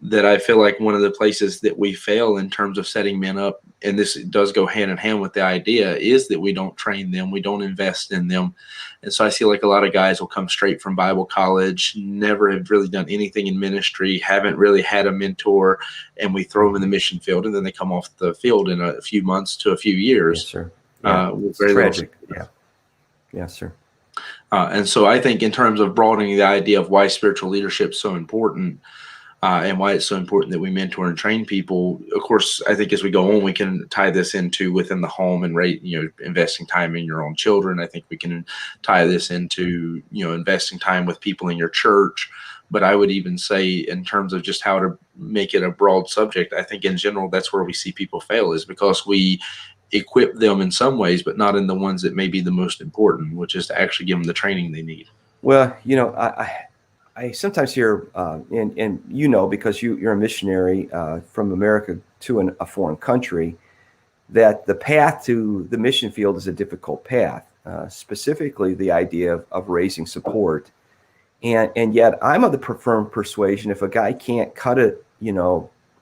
that I feel like one of the places that we fail in terms of setting men up, and this does go hand in hand with the idea, is that we don't train them, we don't invest in them. And so I see like a lot of guys will come straight from Bible college, never have really done anything in ministry, haven't really had a mentor, and we throw them in the mission field, and then they come off the field in a few months to a few years. Yes, sir. Yeah, with very tragic. Yeah. Yes, sir. And so I think in terms of broadening the idea of why spiritual leadership is so important, and why it's so important that we mentor and train people. Of course, I think as we go on, we can tie this into within the home and investing time in your own children. I think we can tie this into, investing time with people in your church. But I would even say in terms of just how to make it a broad subject, I think in general, that's where we see people fail, is because we equip them in some ways, but not in the ones that may be the most important, which is to actually give them the training they need. Well, I sometimes hear, and because you're a missionary from America to a foreign country, that the path to the mission field is a difficult path, specifically the idea of raising support. And yet I'm of the firm persuasion, if a guy can't cut it,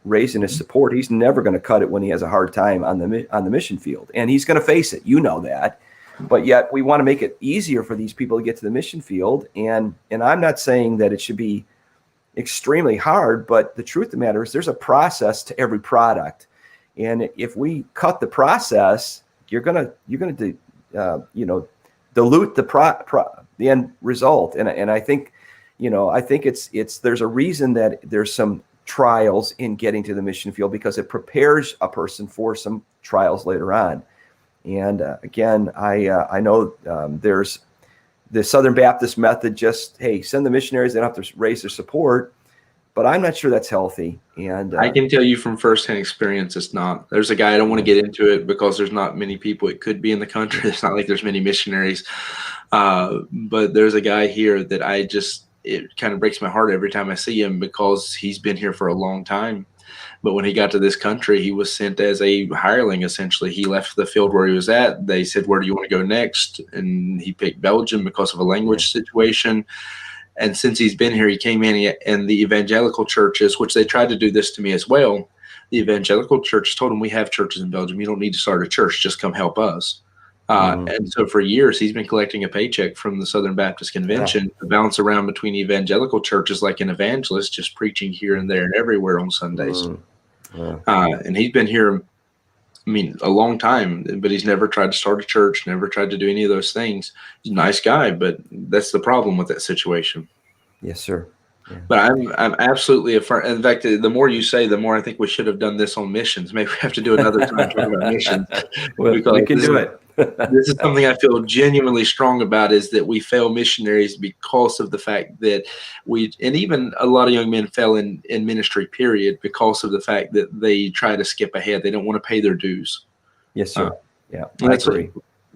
raising his support, he's never going to cut it when he has a hard time on the mission field. And he's going to face it, that. But yet we want to make it easier for these people to get to the mission field. And I'm not saying that it should be extremely hard, but the truth of the matter is there's a process to every product. And if we cut the process, you're gonna dilute the end result. And I think, I think there's a reason that there's some trials in getting to the mission field, because it prepares a person for some trials later on. And again, I know there's the Southern Baptist method, just, hey, send the missionaries, they don't have to raise their support, but I'm not sure that's healthy. And I can tell you from firsthand experience, it's not. There's a guy, I don't want to get into it because there's not many people it could be in the country. It's not like there's many missionaries, but there's a guy here that it kind of breaks my heart every time I see him, because he's been here for a long time. But when he got to this country, he was sent as a hireling, essentially. He left the field where he was at. They said, where do you want to go next? And he picked Belgium because of a language situation. And since he's been here, he came in, and the evangelical churches, which they tried to do this to me as well, the evangelical church told him, we have churches in Belgium. You don't need to start a church. Just come help us. And so for years, he's been collecting a paycheck from the Southern Baptist Convention to bounce around between evangelical churches like an evangelist, just preaching here and there and everywhere on Sundays. And he's been here, I mean, a long time, but he's never tried to start a church, never tried to do any of those things. He's a nice guy, but that's the problem with that situation. Yes, sir. Yeah. But I'm absolutely in fact, the more you say, the more I think we should have done this on missions. Maybe we have to do another time talking about missions. Well, we can do it. This is something I feel genuinely strong about, is that we fail missionaries because of the fact that and even a lot of young men fail in ministry, period, because of the fact that they try to skip ahead. They don't want to pay their dues. Yes, sir. Yeah, I agree.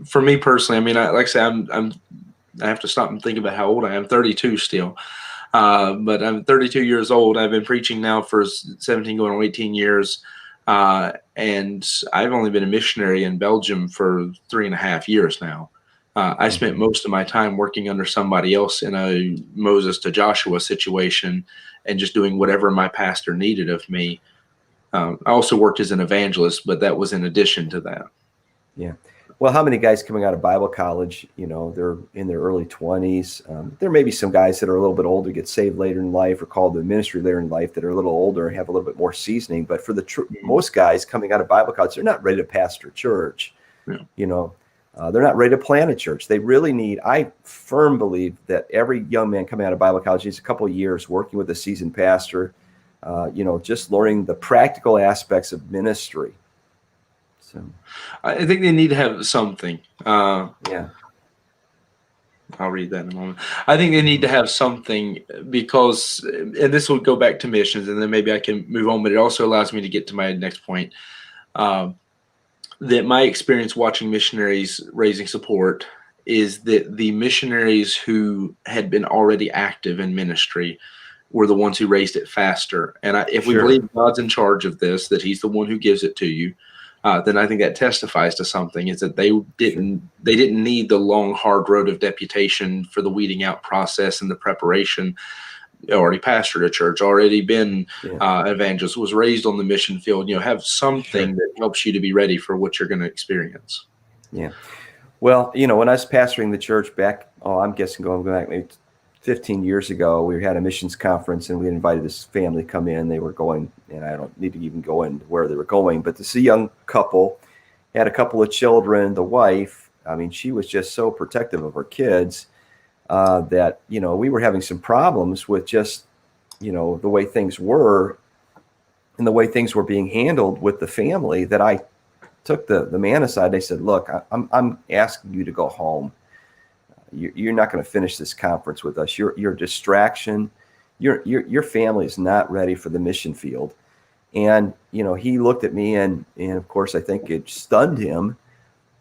For me personally, I mean, like I say, I have to stop and think about how old I am. 32 still. But I'm 32 years old. I've been preaching now for 17 going on 18 years. And I've only been a missionary in Belgium for 3.5 years now. I spent most of my time working under somebody else in a Moses to Joshua situation and just doing whatever my pastor needed of me. I also worked as an evangelist, but that was in addition to that. Yeah. Well, how many guys coming out of Bible college, they're in their early 20s. There may be some guys that are a little bit older, get saved later in life or called to ministry later in life, that are a little older and have a little bit more seasoning. But for the most guys coming out of Bible college, they're not ready to pastor a church. Yeah. They're not ready to plant a church. They really need, I firmly believe that every young man coming out of Bible college needs a couple of years working with a seasoned pastor, just learning the practical aspects of ministry. So I think they need to have something. Yeah. I'll read that in a moment. I think they need to have something because, and this will go back to missions, and then maybe I can move on, but it also allows me to get to my next point. That my experience watching missionaries raising support is that the missionaries who had been already active in ministry were the ones who raised it faster. And if we believe God's in charge of this, that he's the one who gives it to you, then I think that testifies to something, is that they didn't need the long, hard road of deputation for the weeding out process and the preparation. Already pastored a church, already been evangelist, was raised on the mission field. Have something that helps you to be ready for what you're going to experience. Yeah. Well, when I was pastoring the church back, I'm guessing going back maybe 15 years ago, we had a missions conference and we invited this family to come in. They were going, and I don't need to even go into where they were going, but this is a young couple, had a couple of children. The wife, I mean, she was just so protective of her kids that, we were having some problems with just, the way things were and the way things were being handled with the family, that I took the man aside. They said, look, I'm asking you to go home. You're not going to finish this conference with us. You're a distraction. Your family is not ready for the mission field. And, he looked at me and of course, I think it stunned him.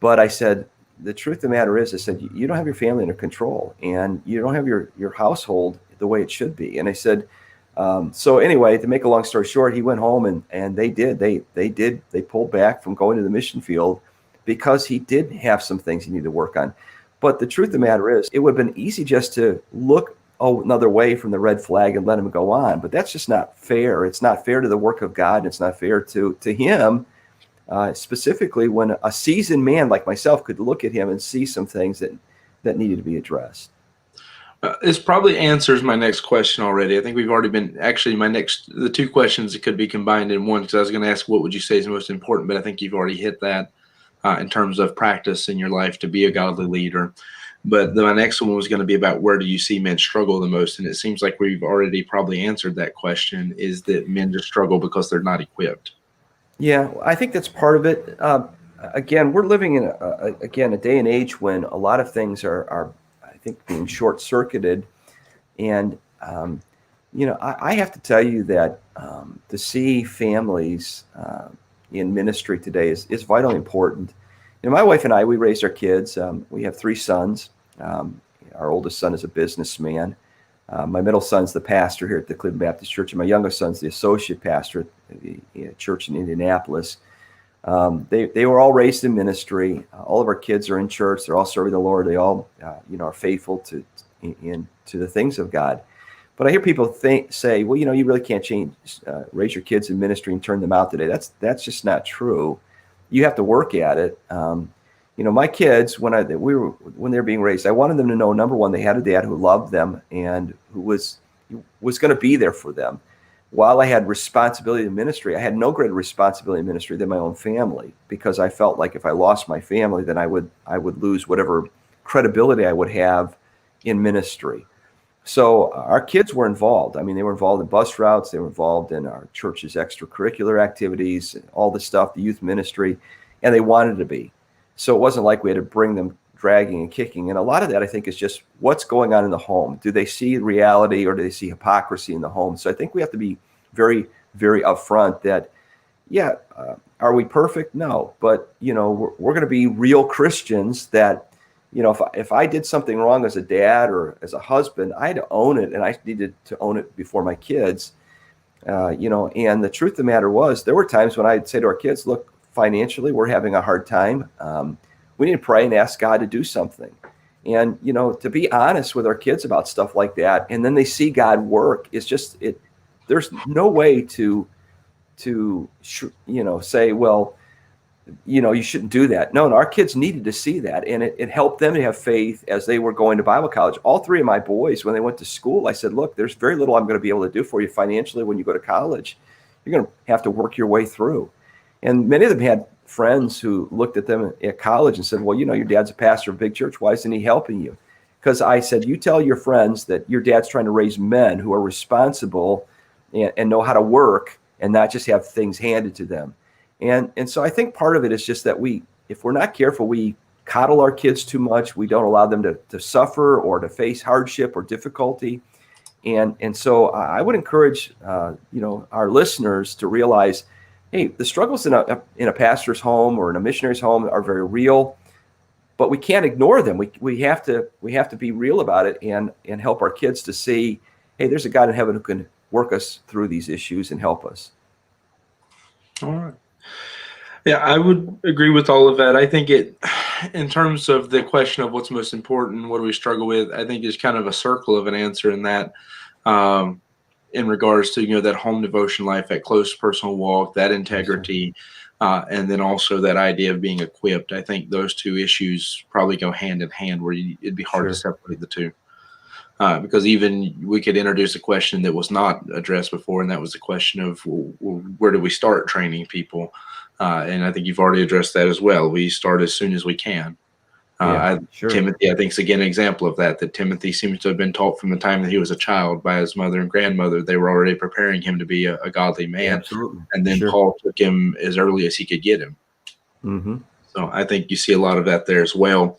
But I said, the truth of the matter is, I said, you don't have your family under control and you don't have your household the way it should be. And I said, so anyway, to make a long story short, he went home and they pulled back from going to the mission field because he did have some things he needed to work on. But the truth of the matter is, it would have been easy just to look another way from the red flag and let him go on. But that's just not fair. It's not fair to the work of God. And it's not fair to him, specifically when a seasoned man like myself could look at him and see some things that needed to be addressed. This probably answers my next question already. I think we've already been, actually, the two questions that could be combined in one, because I was going to ask what would you say is most important, but I think you've already hit that. In terms of practice in your life to be a godly leader. But my next one was going to be about where do you see men struggle the most? And it seems like we've already probably answered that question, is that men just struggle because they're not equipped. Yeah, I think that's part of it. Again, we're living in a day and age when a lot of things are I think, being short-circuited. And, I have to tell you that to see families in ministry today is vitally important. My wife and I, we raised our kids. We have 3 sons. Our oldest son is a businessman. My middle son's the pastor here at the Cleveland Baptist Church, and my youngest son's the associate pastor at the church in Indianapolis. They were all raised in ministry. All of our kids are in church. They're all serving the Lord. They all, are faithful to the things of God. But I hear people say, well, you really can't raise your kids in ministry and turn them out today. That's just not true. You have to work at it. My kids, when they were being raised, I wanted them to know, number one, they had a dad who loved them and who was going to be there for them. While I had responsibility in ministry, I had no greater responsibility in ministry than my own family, because I felt like if I lost my family, then I would lose whatever credibility I would have in ministry. So our kids were involved. I mean, they were involved in bus routes. They were involved in our church's extracurricular activities, all the stuff, the youth ministry, and they wanted to be. So it wasn't like we had to bring them dragging and kicking. And a lot of that, I think, is just what's going on in the home. Do they see reality or do they see hypocrisy in the home? So I think we have to be very, very upfront that, are we perfect? No. But, we're going to be real Christians that, if I did something wrong as a dad or as a husband, I had to own it, and I needed to own it before my kids. And the truth of the matter was, there were times when I'd say to our kids, look, financially, we're having a hard time. We need to pray and ask God to do something. And, to be honest with our kids about stuff like that, and then they see God work, is just, there's no way to say, well, you shouldn't do that. No, our kids needed to see that. And it helped them to have faith as they were going to Bible college. All three of my boys, when they went to school, I said, look, there's very little I'm going to be able to do for you financially when you go to college. You're going to have to work your way through. And many of them had friends who looked at them at college and said, well, your dad's a pastor of a big church. Why isn't he helping you? Because I said, you tell your friends that your dad's trying to raise men who are responsible and know how to work and not just have things handed to them. And so I think part of it is just that if we're not careful, we coddle our kids too much. We don't allow them to suffer or to face hardship or difficulty. And so I would encourage, our listeners to realize, hey, the struggles in a pastor's home or in a missionary's home are very real, but we can't ignore them. We have to be real about it and help our kids to see, hey, there's a God in heaven who can work us through these issues and help us. All right. Yeah, I would agree with all of that. I think in terms of the question of what's most important, what do we struggle with, I think is kind of a circle of an answer in that, in regards to, that home devotion life, that close personal walk, that integrity, and then also that idea of being equipped. I think those two issues probably go hand in hand, where it'd be hard to separate the two. Because even we could introduce a question that was not addressed before, and that was the question of, where do we start training people? And I think you've already addressed that as well. We start as soon as we can. Timothy, I think, is again an example of that Timothy seems to have been taught from the time that he was a child by his mother and grandmother. They were already preparing him to be a godly man. Absolutely. And then Paul took him as early as he could get him. Mm-hmm. So I think you see a lot of that there as well.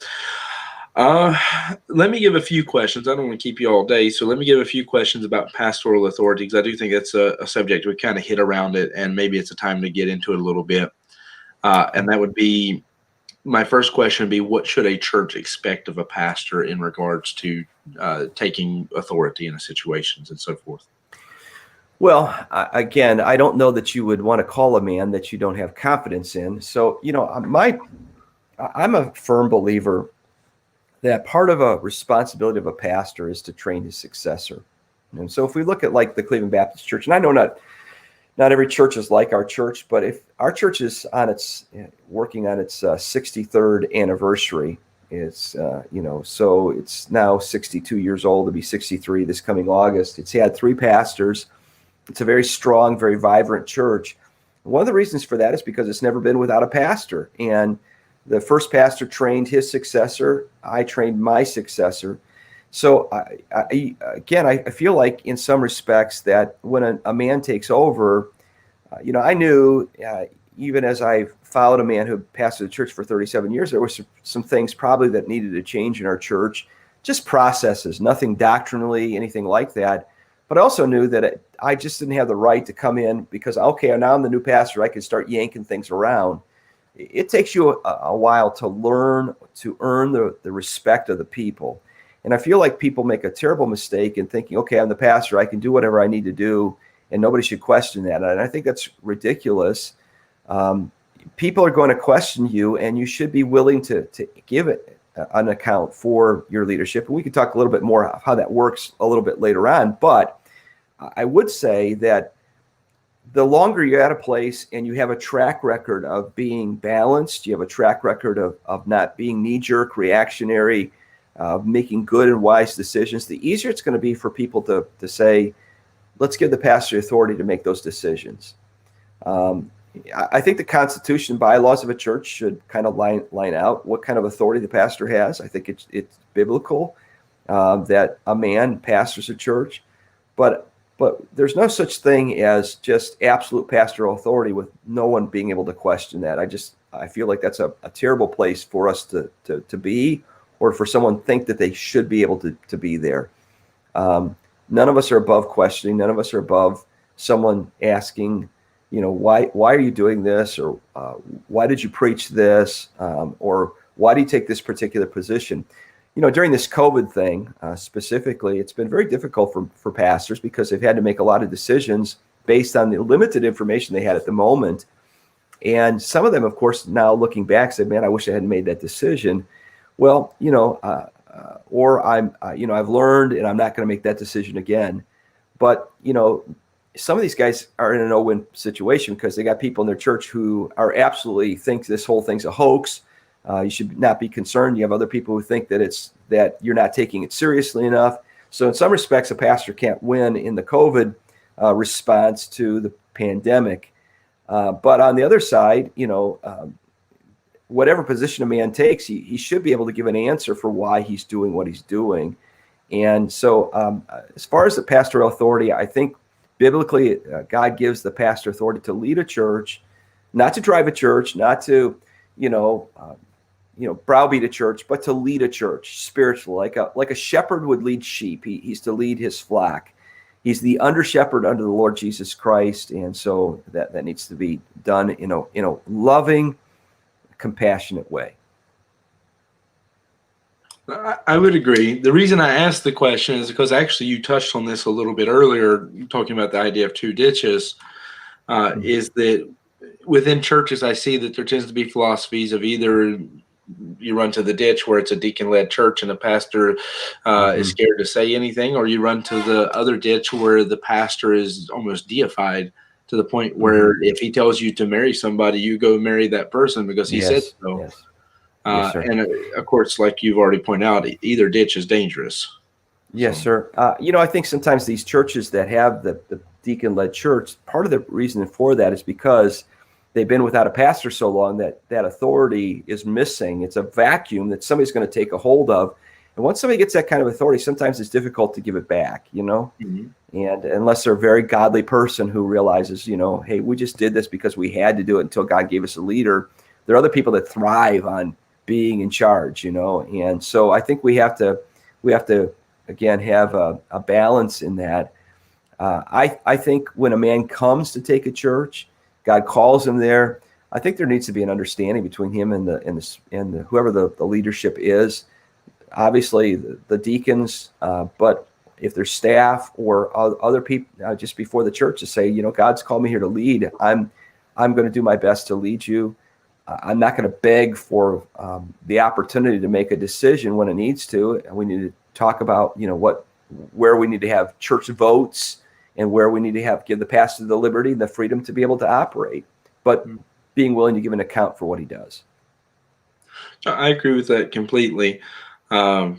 Let me give a few questions. I don't want to keep you all day, so let me give a few questions about pastoral authority, because I do think that's a subject we kind of hit around it, and maybe it's a time to get into it a little bit. And that would be, my first question would be, what should a church expect of a pastor in regards to taking authority in situations and so forth? Well, again, I don't know that you would want to call a man that you don't have confidence in. So, I'm a firm believer that part of a responsibility of a pastor is to train his successor. And so if we look at like the Cleveland Baptist Church, and I know not every church is like our church, but if our church is working on its 63rd anniversary, it's, so it's now 62 years old, to be 63 this coming August. It's had 3 pastors. It's a very strong, very vibrant church. One of the reasons for that is because it's never been without a pastor. And the first pastor trained his successor. I trained my successor. So I feel like in some respects that when a man takes over, I knew even as I followed a man who pastored the church for 37 years, there were some things probably that needed to change in our church, just processes, nothing doctrinally, anything like that. But I also knew that I just didn't have the right to come in because, okay, now I'm the new pastor, I can start yanking things around. It takes you a while to learn to earn the respect of the people. And I feel like people make a terrible mistake in thinking, okay, I'm the pastor, I can do whatever I need to do, and nobody should question that. And I think that's ridiculous. People are going to question you, and you should be willing to give it an account for your leadership. And we can talk a little bit more how that works a little bit later on. But I would say that the longer you're at a place and you have a track record of being balanced, you have a track record of not being knee-jerk, reactionary, making good and wise decisions, the easier it's going to be for people to say, let's give the pastor authority to make those decisions. I think the constitution and bylaws of a church should kind of line out what kind of authority the pastor has. I think it's biblical that a man pastors a church, but there's no such thing as just absolute pastoral authority with no one being able to question that. I feel like that's a terrible place for us to be, or for someone to think that they should be able to be there. None of us are above questioning. None of us are above someone asking, why are you doing this? Or why did you preach this? Or why do you take this particular position? During this COVID thing, specifically, it's been very difficult for pastors because they've had to make a lot of decisions based on the limited information they had at the moment. And some of them, of course, now looking back, said, man, I wish I hadn't made that decision. Well, or I've learned and I'm not going to make that decision again. But, some of these guys are in a no-win situation because they got people in their church who are absolutely think this whole thing's a hoax. You should not be concerned. You have other people who think that you're not taking it seriously enough. So in some respects, a pastor can't win in the COVID response to the pandemic. But on the other side, whatever position a man takes, he should be able to give an answer for why he's doing what he's doing. And so as far as the pastoral authority, I think biblically, God gives the pastor authority to lead a church, not to drive a church, not to, browbeat a church, but to lead a church spiritually, like a shepherd would lead sheep. He's to lead his flock. He's the under shepherd under the Lord Jesus Christ, and so that needs to be done in a loving, compassionate way. I would agree. The reason I asked the question is because actually you touched on this a little bit earlier, talking about the idea of two ditches, is that within churches, I see that there tends to be philosophies of either you run to the ditch where it's a deacon-led church and the pastor is scared to say anything, or you run to the other ditch where the pastor is almost deified to the point where if he tells you to marry somebody, you go marry that person because he said so. Yes. And of course, like you've already pointed out, either ditch is dangerous. Yes, sir. I think sometimes these churches that have the deacon-led church, part of the reason for that is because they've been without a pastor so long that authority is missing. It's a vacuum that somebody's going to take a hold of. And once somebody gets that kind of authority, sometimes it's difficult to give it back, And unless they're a very godly person who realizes, hey, we just did this because we had to do it until God gave us a leader. There are other people that thrive on being in charge, and so I think we have to again have a balance in that. I think when a man comes to take a church, God calls him there. I think there needs to be an understanding between him and the whoever the leadership is. Obviously, the deacons, but if there's staff or other people just before the church to say, God's called me here to lead. I'm going to do my best to lead you. I'm not going to beg for the opportunity to make a decision when it needs to. And we need to talk about, where we need to have church votes and where we need to give the pastor the liberty and the freedom to be able to operate, but being willing to give an account for what he does. I agree with that completely. I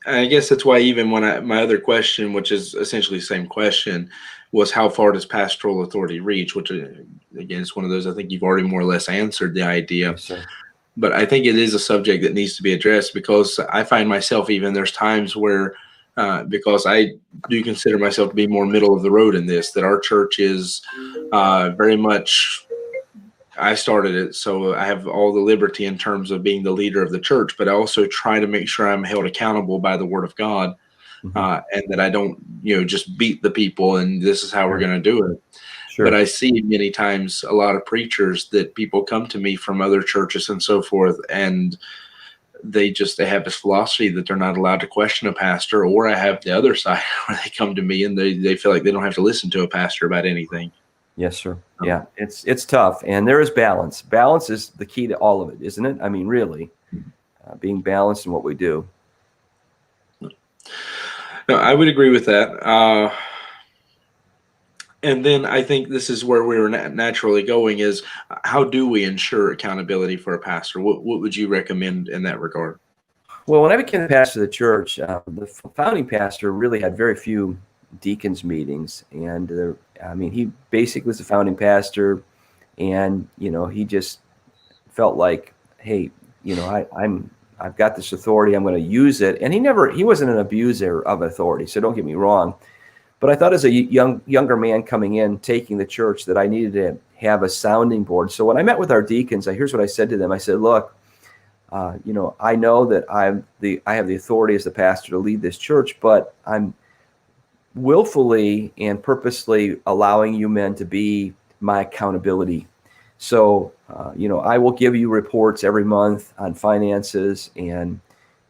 guess that's why even when my other question, which is essentially the same question, was how far does pastoral authority reach, which again is one of those I think you've already more or less answered the idea. Yes, sir. But I think it is a subject that needs to be addressed because I find myself there's times where because I do consider myself to be more middle of the road in this, that our church is very much, I started it, so I have all the liberty in terms of being the leader of the church, but I also try to make sure I'm held accountable by the Word of God. And that I don't, just beat the people and this is how we're going to do it. Sure. But I see many times a lot of preachers that people come to me from other churches and so forth, and they have this philosophy that they're not allowed to question a pastor, or I have the other side where they come to me and they feel like they don't have to listen to a pastor about anything. Yes, sir. Yeah, it's tough, and there is balance. Balance is the key to all of it, isn't it? I mean, really, being balanced in what we do. No, I would agree with that. And then I think this is where we were naturally going is, how do we ensure accountability for a pastor? What would you recommend in that regard? Well, when I became the pastor of the church, the founding pastor really had very few deacons meetings, and he basically was the founding pastor, and he just felt like, hey, I've got this authority, I'm going to use it, and he wasn't an abuser of authority, so don't get me wrong. But I thought as a younger man coming in, taking the church, that I needed to have a sounding board. So when I met with our deacons, here's what I said to them. I said, look, I know that I have the authority as the pastor to lead this church, but I'm willfully and purposely allowing you men to be my accountability. So, I will give you reports every month on finances, and,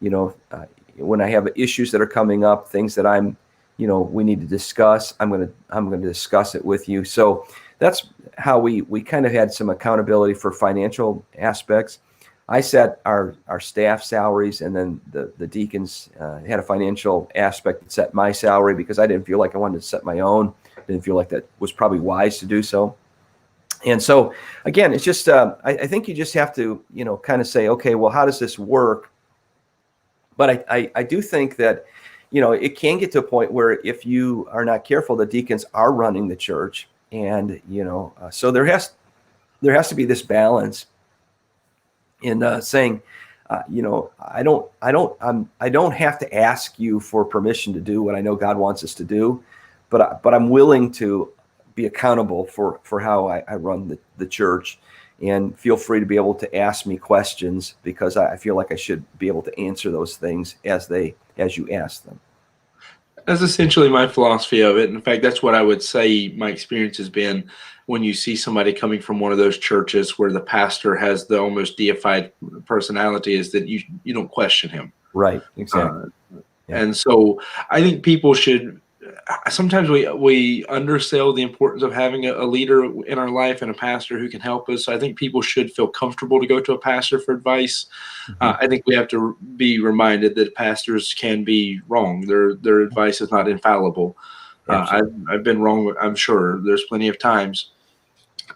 when I have issues that are coming up, things that we need to discuss, I'm going to discuss it with you. So that's how we kind of had some accountability for financial aspects. I set our staff salaries, and then the deacons had a financial aspect that set my salary, because I didn't feel like I wanted to set my own. I didn't feel like that was probably wise to do so. And so, again, it's just, I think you just have to, kind of say, okay, well, how does this work? But I do think that, it can get to a point where if you are not careful, the deacons are running the church. And, so there has to be this balance in saying, I don't have to ask you for permission to do what I know God wants us to do, but I'm willing to be accountable for how I run the church, and feel free to be able to ask me questions, because I feel like I should be able to answer those things as you ask them. That's essentially my philosophy of it. In fact, that's what I would say my experience has been when you see somebody coming from one of those churches where the pastor has the almost deified personality, is that you don't question him. Right, exactly. Yeah. And so I think people should, sometimes we undersell the importance of having a leader in our life and a pastor who can help us. So I think people should feel comfortable to go to a pastor for advice. I think we have to be reminded that pastors can be wrong. Their advice is not infallible. I've been wrong, I'm sure. There's plenty of times.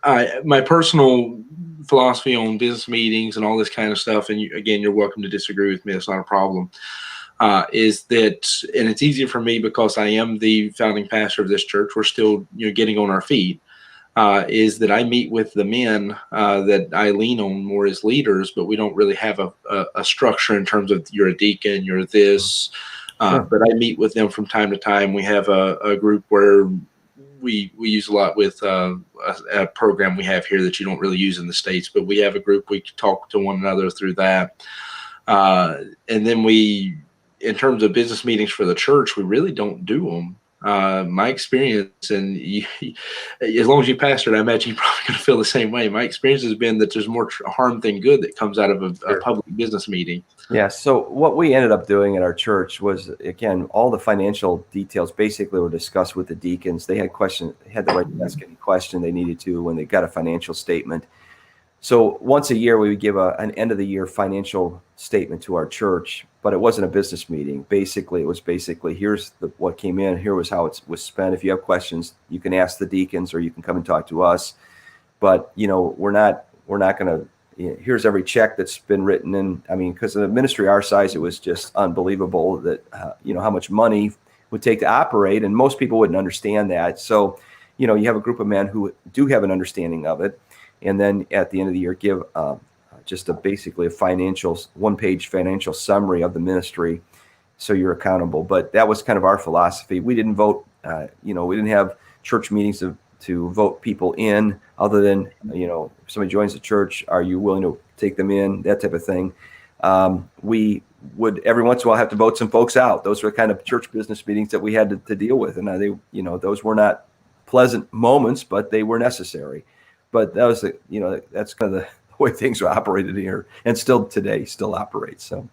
My personal philosophy on business meetings and all this kind of stuff, and you're welcome to disagree with me. It's not a problem. Is that, and it's easier for me because I am the founding pastor of this church. We're still, getting on our feet. Is that I meet with the men that I lean on more as leaders, but we don't really have a structure in terms of you're a deacon, you're this. Sure. But I meet with them from time to time. We have a group where we use a lot with a program we have here that you don't really use in the States, but we have a group, we talk to one another through that. And then in terms of business meetings for the church, we really don't do them. My experience, and as long as you pastored, I imagine you're probably going to feel the same way. My experience has been that there's more harm than good that comes out of a public business meeting. Yeah. So what we ended up doing at our church was, again, all the financial details basically were discussed with the deacons. They had the right to ask any question they needed to when they got a financial statement. So once a year, we would give an end of the year financial statement to our church, but it wasn't a business meeting. Basically, it was here's what came in, here was how it was spent. If you have questions, you can ask the deacons or you can come and talk to us. But, we're not going to, here's every check that's been written in. I mean, because in a ministry our size, it was just unbelievable that, how much money would take to operate. And most people wouldn't understand that. So, you have a group of men who do have an understanding of it. And then at the end of the year, give just basically a one-page financial summary of the ministry, so you're accountable. But that was kind of our philosophy. We didn't vote. We didn't have church meetings to vote people in, other than if somebody joins the church, are you willing to take them in? That type of thing. We would every once in a while have to vote some folks out. Those were kind of church business meetings that we had to deal with, and those were not pleasant moments, but they were necessary. But that was that's kind of the way things are operated here, and still today still operate. So.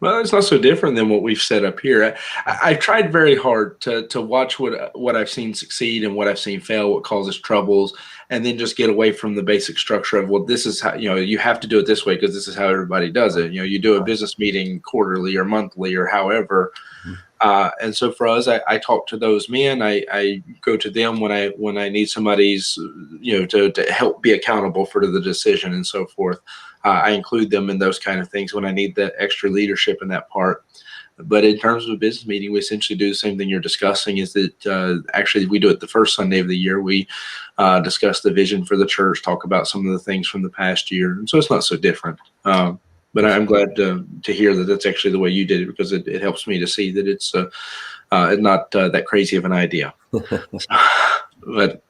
Well, it's not so different than what we've set up here. I've tried very hard to watch what I've seen succeed and what I've seen fail, what causes troubles, and then just get away from the basic structure of, well, this is how, you have to do it this way because this is how everybody does it. You do a business meeting quarterly or monthly or however. And so for us, I talk to those men. I go to them when I need somebody's, to help be accountable for the decision and so forth. I include them in those kind of things when I need that extra leadership in that part. But in terms of a business meeting, we essentially do the same thing you're discussing. Is that actually we do it the first Sunday of the year. We discuss the vision for the church, talk about some of the things from the past year, and so it's not so different. But I'm glad to hear that that's actually the way you did it, because it helps me to see that it's not that crazy of an idea. But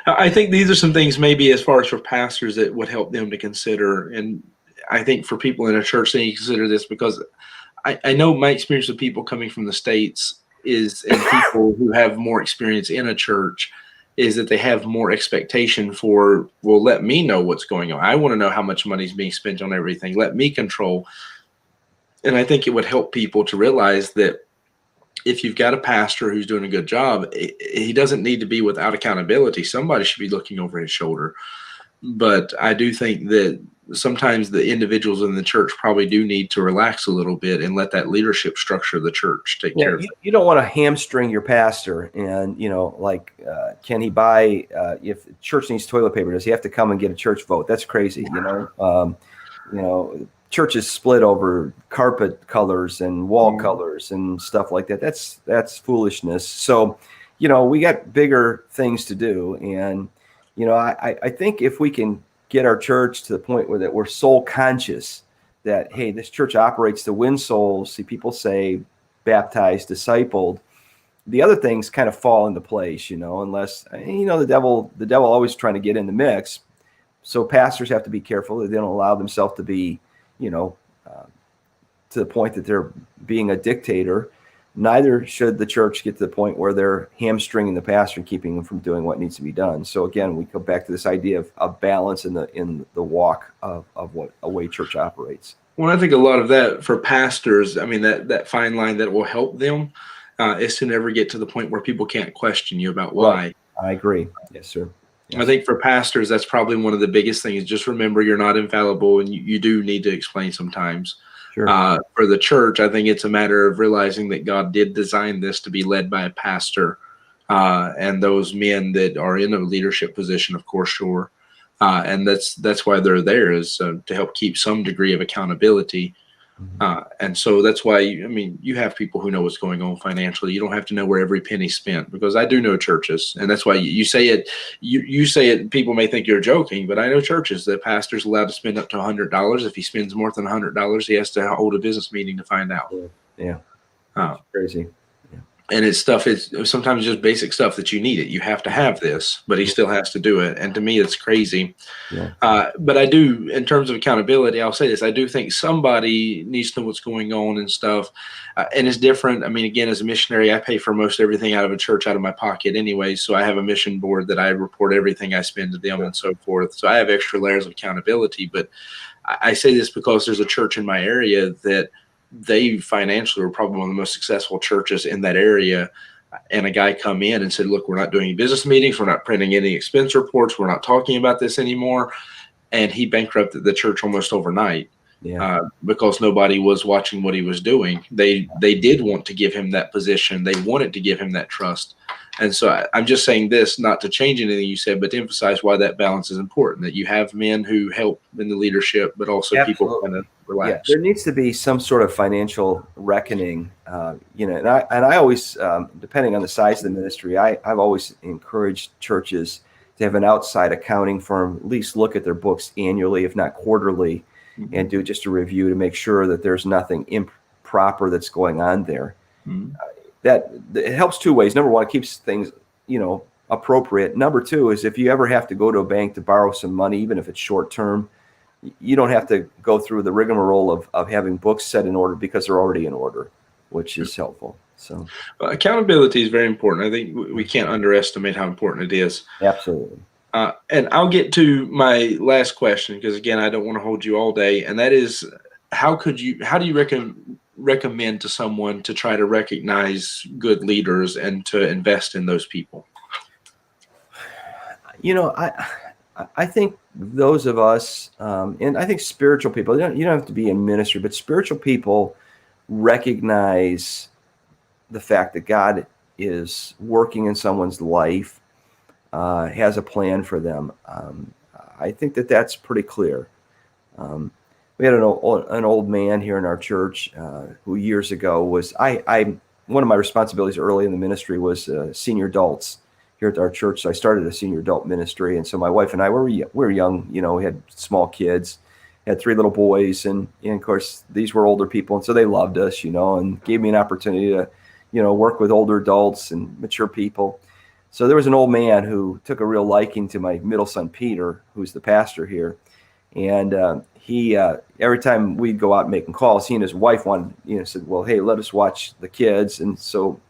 I think these are some things maybe as far as for pastors that would help them to consider. And I think for people in a church, they need to consider this, because I know my experience with people coming from the States and people who have more experience in a church is that they have more expectation for, well, let me know what's going on. I want to know how much money is being spent on everything. Let me control. And I think it would help people to realize that if you've got a pastor who's doing a good job, he doesn't need to be without accountability. Somebody should be looking over his shoulder. But I do think that sometimes the individuals in the church probably do need to relax a little bit and let that leadership structure of the church take care of it. You don't want to hamstring your pastor and, can he buy, if the church needs toilet paper, does he have to come and get a church vote? That's crazy. Churches split over carpet colors and wall colors and stuff like that. That's foolishness. So, we got bigger things to do. And, I think if we can get our church to the point where that we're soul conscious, that, hey, this church operates to win souls, see people saved, baptized, discipled, the other things kind of fall into place, unless, the devil always trying to get in the mix. So pastors have to be careful that they don't allow themselves to be, to the point that they're being a dictator. Neither should the church get to the point where they're hamstringing the pastor and keeping him from doing what needs to be done. So again, we go back to this idea of balance in the walk of what a way church operates. Well, I think a lot of that for pastors, that fine line that will help them is to never get to the point where people can't question you about why. Right. I agree. Yes, sir. Yes. I think for pastors, that's probably one of the biggest things. Just remember, you're not infallible, and you do need to explain sometimes. Sure. For the church, I think it's a matter of realizing that God did design this to be led by a pastor, and those men that are in a leadership position, of course, sure. And that's why they're there, is to help keep some degree of accountability. And so that's why, you have people who know what's going on financially. You don't have to know where every penny's spent, because I do know churches. And that's why you say it, you say it, people may think you're joking, but I know churches that pastor's allowed to spend up to $100. If he spends more than $100, he has to hold a business meeting to find out. Yeah. Crazy. And it's sometimes just basic stuff that you need it. You have to have this, but he still has to do it. And to me, it's crazy. Yeah. But I do, in terms of accountability, I'll say this. I do think somebody needs to know what's going on and stuff. And it's different. Again, as a missionary, I pay for most everything out of a church out of my pocket anyway. So I have a mission board that I report everything I spend to them and so forth. So I have extra layers of accountability. But I say this because there's a church in my area that they financially were probably one of the most successful churches in that area. And a guy come in and said, look, we're not doing business meetings. We're not printing any expense reports. We're not talking about this anymore. And he bankrupted the church almost overnight. Because nobody was watching what he was doing. They did want to give him that position. They wanted to give him that trust. And so I'm just saying this, not to change anything you said, but to emphasize why that balance is important, that you have men who help in the leadership, but also people kind of relax. Yeah, there needs to be some sort of financial reckoning, and I always, depending on the size of the ministry, I've always encouraged churches to have an outside accounting firm at least look at their books annually, if not quarterly, and do just a review to make sure that there's nothing improper that's going on there. That it helps two ways. Number one, it keeps things, appropriate. Number two is if you ever have to go to a bank to borrow some money, even if it's short term, you don't have to go through the rigmarole of having books set in order, because they're already in order, which is helpful. So accountability is very important. I think we can't underestimate how important it is. Absolutely. And I'll get to my last question because, again, I don't want to hold you all day. And that is, how do you recommend to someone to try to recognize good leaders and to invest in those people? I think those of us, and I think spiritual people, you don't have to be in ministry, but spiritual people recognize the fact that God is working in someone's life, has a plan for them. I think that that's pretty clear. We had an old man here in our church who years ago was, one of my responsibilities early in the ministry was senior adults here at our church. So I started a senior adult ministry. And so my wife and I we were young, we had small kids, had 3 little boys. And of course, these were older people. And so they loved us, and gave me an opportunity to, work with older adults and mature people. So there was an old man who took a real liking to my middle son, Peter, who's the pastor here. And he, every time we'd go out making calls, he and his wife said, well, hey, let us watch the kids. And so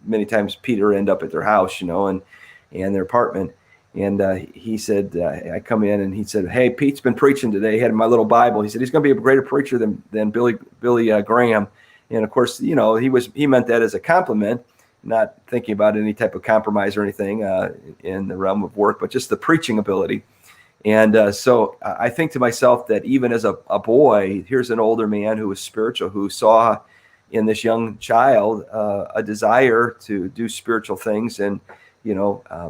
many times Peter end up at their house, and their apartment. And he said, I come in and he said, hey, Pete's been preaching today. He had my little Bible. He said, he's going to be a greater preacher than Billy Graham. And of course, he meant that as a compliment, not thinking about any type of compromise or anything in the realm of work, but just the preaching ability. And so I think to myself that even as a boy, here's an older man who was spiritual, who saw in this young child a desire to do spiritual things. And,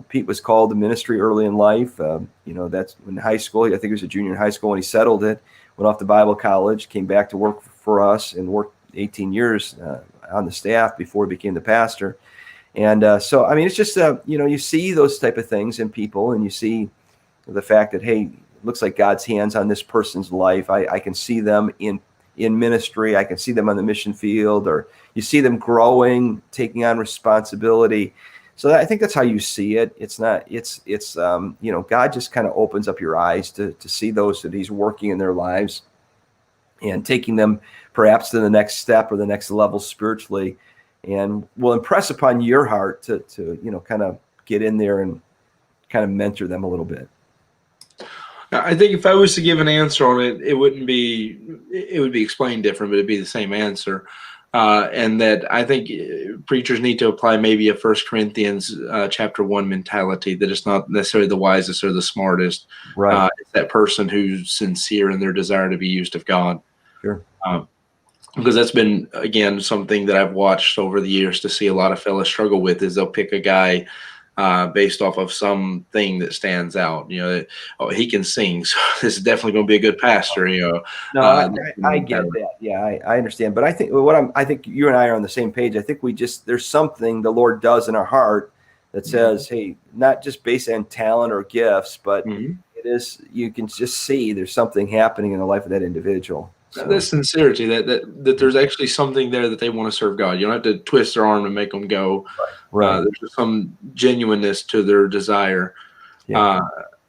Pete was called to ministry early in life. That's in high school. I think he was a junior in high school when he settled it, went off to Bible college, came back to work for us and worked 18 years on the staff before he became the pastor. And so, I mean, it's just, you see those type of things in people, and you see the fact that, hey, it looks like God's hands on this person's life. I can see them in ministry. I can see them on the mission field, or you see them growing, taking on responsibility. So I think that's how you see it. It's not, God just kind of opens up your eyes to see those that he's working in their lives and taking them perhaps to the next step or the next level spiritually, and will impress upon your heart to kind of get in there and kind of mentor them a little bit. I think if I was to give an answer on it, it would be explained different, but it'd be the same answer. And that I think preachers need to apply maybe a 1 Corinthians chapter 1 mentality, that it's not necessarily the wisest or the smartest. Right. It's that person who's sincere in their desire to be used of God. Sure. Because that's been, again, something that I've watched over the years to see a lot of fellas struggle with, is they'll pick a guy based off of something that stands out. He can sing, so this is definitely going to be a good pastor. No, I get that. Yeah, I understand. But I think I think you and I are on the same page. I think there's something the Lord does in our heart that says, hey, not just based on talent or gifts, but it is, you can just see there's something happening in the life of that individual. So. The sincerity that there's actually something there that they want to serve God. You don't have to twist their arm and make them go. Right. There's some genuineness to their desire. Yeah.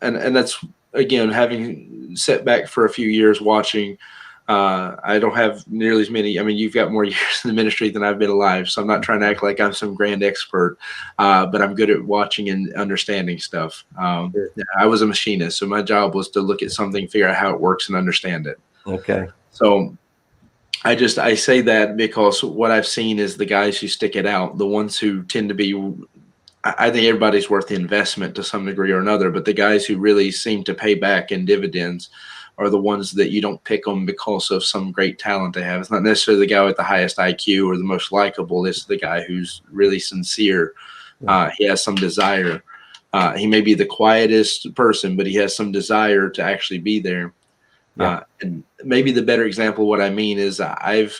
And that's, again, having sat back for a few years watching. I don't have nearly as many. I mean, you've got more years in the ministry than I've been alive, so I'm not trying to act like I'm some grand expert, but I'm good at watching and understanding stuff. Sure. I was a machinist, so my job was to look at something, figure out how it works, and understand it. Okay. So I say that because what I've seen is the guys who stick it out, the ones who tend to be, I think everybody's worth the investment to some degree or another, but the guys who really seem to pay back in dividends are the ones that you don't pick them because of some great talent they have. It's not necessarily the guy with the highest IQ or the most likable. It's the guy who's really sincere. He has some desire. He may be the quietest person, but he has some desire to actually be there. Yeah. And maybe the better example of what I mean is I've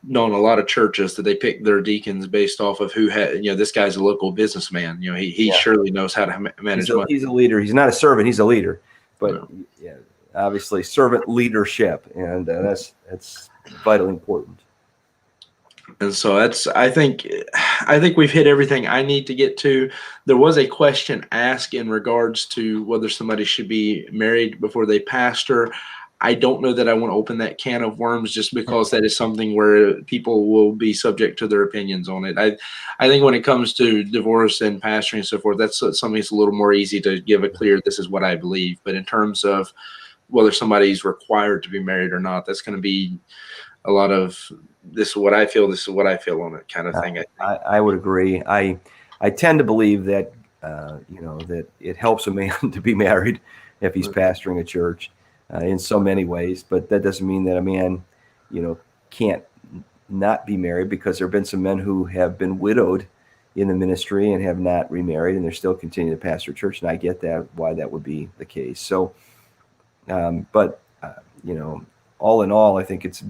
known a lot of churches that they pick their deacons based off of who had, this guy's a local businessman. He surely knows how to manage money. He's a leader. He's not a servant. He's a leader. But obviously servant leadership, and that's vitally important. And so I think we've hit everything I need to get to. There was a question asked in regards to whether somebody should be married before they pastor. I don't know that I want to open that can of worms, just because that is something where people will be subject to their opinions on it. I think when it comes to divorce and pastoring and so forth, that's something that's a little more easy to give a clear, this is what I believe. But in terms of whether somebody's required to be married or not, that's going to be a lot of, this is what I feel, this is what I feel on it kind of thing. I would agree. I tend to believe that, that it helps a man to be married if he's pastoring a church in so many ways. But that doesn't mean that a man, can't not be married, because there have been some men who have been widowed in the ministry and have not remarried, and they're still continuing to pastor a church. And I get that, why that would be the case. So, all in all, I think it's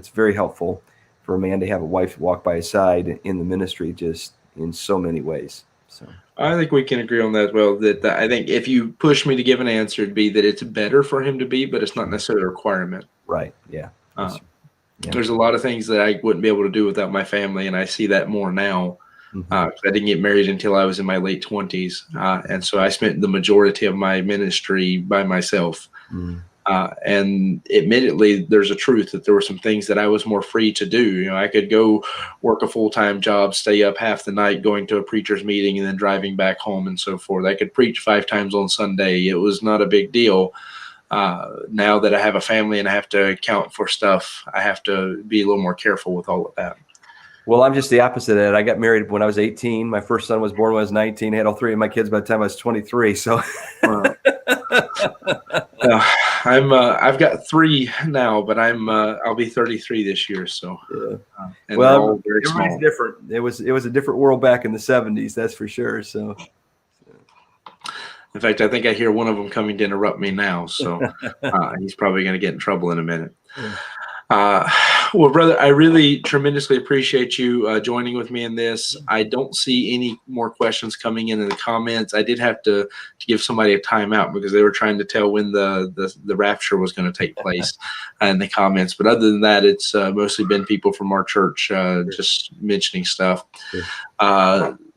very helpful for a man to have a wife walk by his side in the ministry, just in so many ways. So I think we can agree on that as well. That I think if you push me to give an answer, it'd be that it's better for him to be, but it's not necessarily a requirement. Right. Yeah. There's a lot of things that I wouldn't be able to do without my family, and I see that more now. I didn't get married until I was in my late 20s, and so I spent the majority of my ministry by myself. And admittedly, there's a truth that there were some things that I was more free to do. I could go work a full-time job, stay up half the night going to a preacher's meeting, and then driving back home and so forth. I could preach 5 times on Sunday. It was not a big deal. Now that I have a family and I have to account for stuff, I have to be a little more careful with all of that. Well, I'm just the opposite of that. I got married when I was 18. My first son was born when I was 19. I had all 3 of my kids by the time I was 23. So I've got 3 now, but I'll be 33 this year. So and well, they're all very everybody's small. different. It was a different world back in the 70s, that's for sure. So in fact, I think I hear one of them coming to interrupt me now. So he's probably going to get in trouble in a minute. Well, brother, I really tremendously appreciate you joining with me in this. I don't see any more questions coming in the comments. I did have to give somebody a timeout because they were trying to tell when the rapture was going to take place in the comments. But other than that, it's mostly been people from our church just mentioning stuff.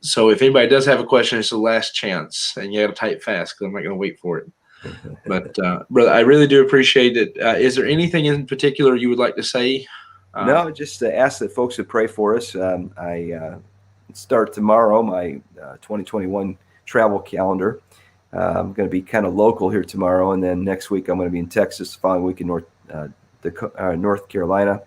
So if anybody does have a question, it's the last chance, and you got to type fast because I'm not going to wait for it. But brother, I really do appreciate it. Is there anything in particular you would like to say? No, just to ask that folks would pray for us. I start tomorrow my 2021 travel calendar. I'm going to be kind of local here tomorrow, and then next week I'm going to be in Texas. The following week in North Carolina.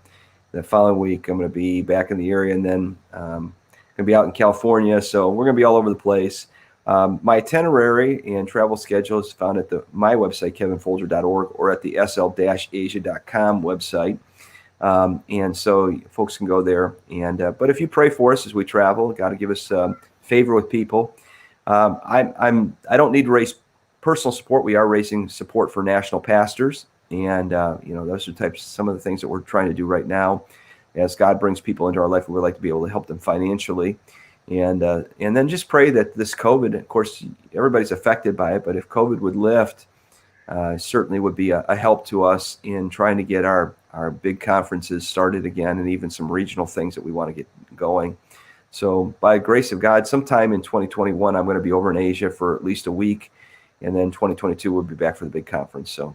The following week I'm going to be back in the area, and then going to be out in California. So we're going to be all over the place. My itinerary and travel schedule is found at my website, kevinfolger.org, or at the sl-asia.com website. And so folks can go there. And but if you pray for us as we travel, God to give us favor with people. I don't need to raise personal support. We are raising support for national pastors, and those are some of the things that we're trying to do right now. As God brings people into our life, we would like to be able to help them financially. And then just pray that this COVID, of course, everybody's affected by it, but if COVID would lift, certainly would be a help to us in trying to get our big conferences started again, and even some regional things that we want to get going. So by the grace of God, sometime in 2021, I'm going to be over in Asia for at least a week, and then 2022 we'll be back for the big conference. So,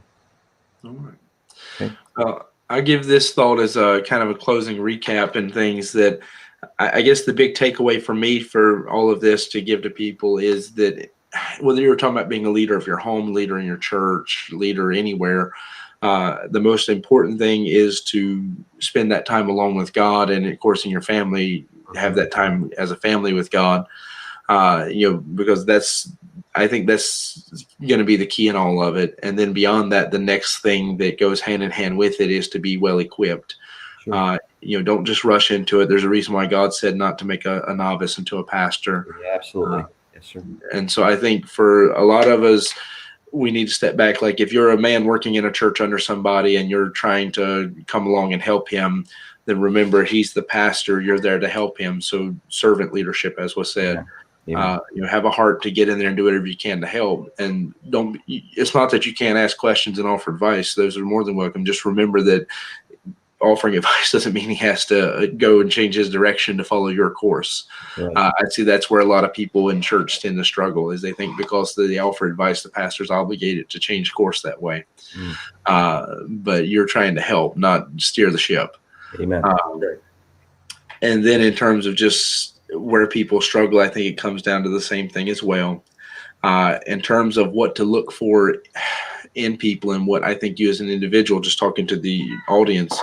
all right. Okay. I give this thought as a kind of a closing recap and things that I guess the big takeaway for me for all of this to give to people is that whether you're talking about being a leader of your home, leader in your church, leader anywhere, the most important thing is to spend that time alone with God, and of course in your family, have that time as a family with God, because I think that's going to be the key in all of it. And then beyond that, the next thing that goes hand in hand with it is to be well equipped. Sure. Don't just rush into it. There's a reason why God said not to make a novice into a pastor. Yeah, absolutely. Yes, sir. And so I think for a lot of us, we need to step back. Like if you're a man working in a church under somebody and you're trying to come along and help him, then remember he's the pastor. You're there to help him. So servant leadership, as was said. Yeah. Have a heart to get in there and do whatever you can to help. And it's not that you can't ask questions and offer advice. Those are more than welcome. Just remember that offering advice doesn't mean he has to go and change his direction to follow your course. Right. I see that's where a lot of people in church tend to struggle, is they think because they offer advice, the pastor's obligated to change course that way. But you're trying to help, not steer the ship. Amen. And then in terms of just where people struggle, I think it comes down to the same thing as well. In terms of what to look for in people and what I think you as an individual, just talking to the audience,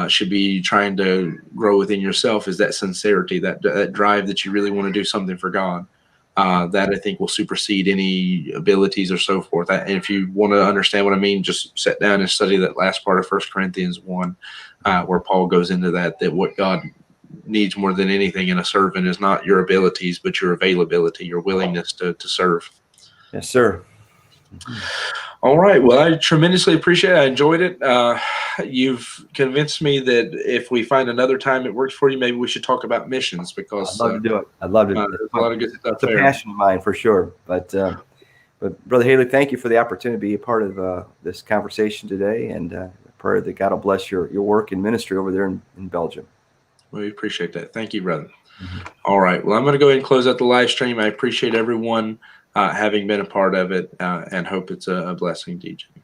should be trying to grow within yourself, is that sincerity, that drive that you really want to do something for God. That I think will supersede any abilities or so forth. And if you want to understand what I mean, just sit down and study that last part of 1 Corinthians 1, where Paul goes into that what God needs more than anything in a servant is not your abilities, but your availability, your willingness to serve. Yes, sir. All right. Well, I tremendously appreciate it. I enjoyed it. You've convinced me that if we find another time it works for you, maybe we should talk about missions, because I'd love to do it. I'd love to. there's a lot of good stuff It's a there. passion of mine for sure. But Brother Haley, thank you for the opportunity to be a part of this conversation today, and pray that God will bless your work and ministry over there in Belgium. We appreciate that. Thank you, brother. All right. Well, I'm going to go ahead and close out the live stream. I appreciate everyone having been a part of it, and hope it's a blessing to each of you.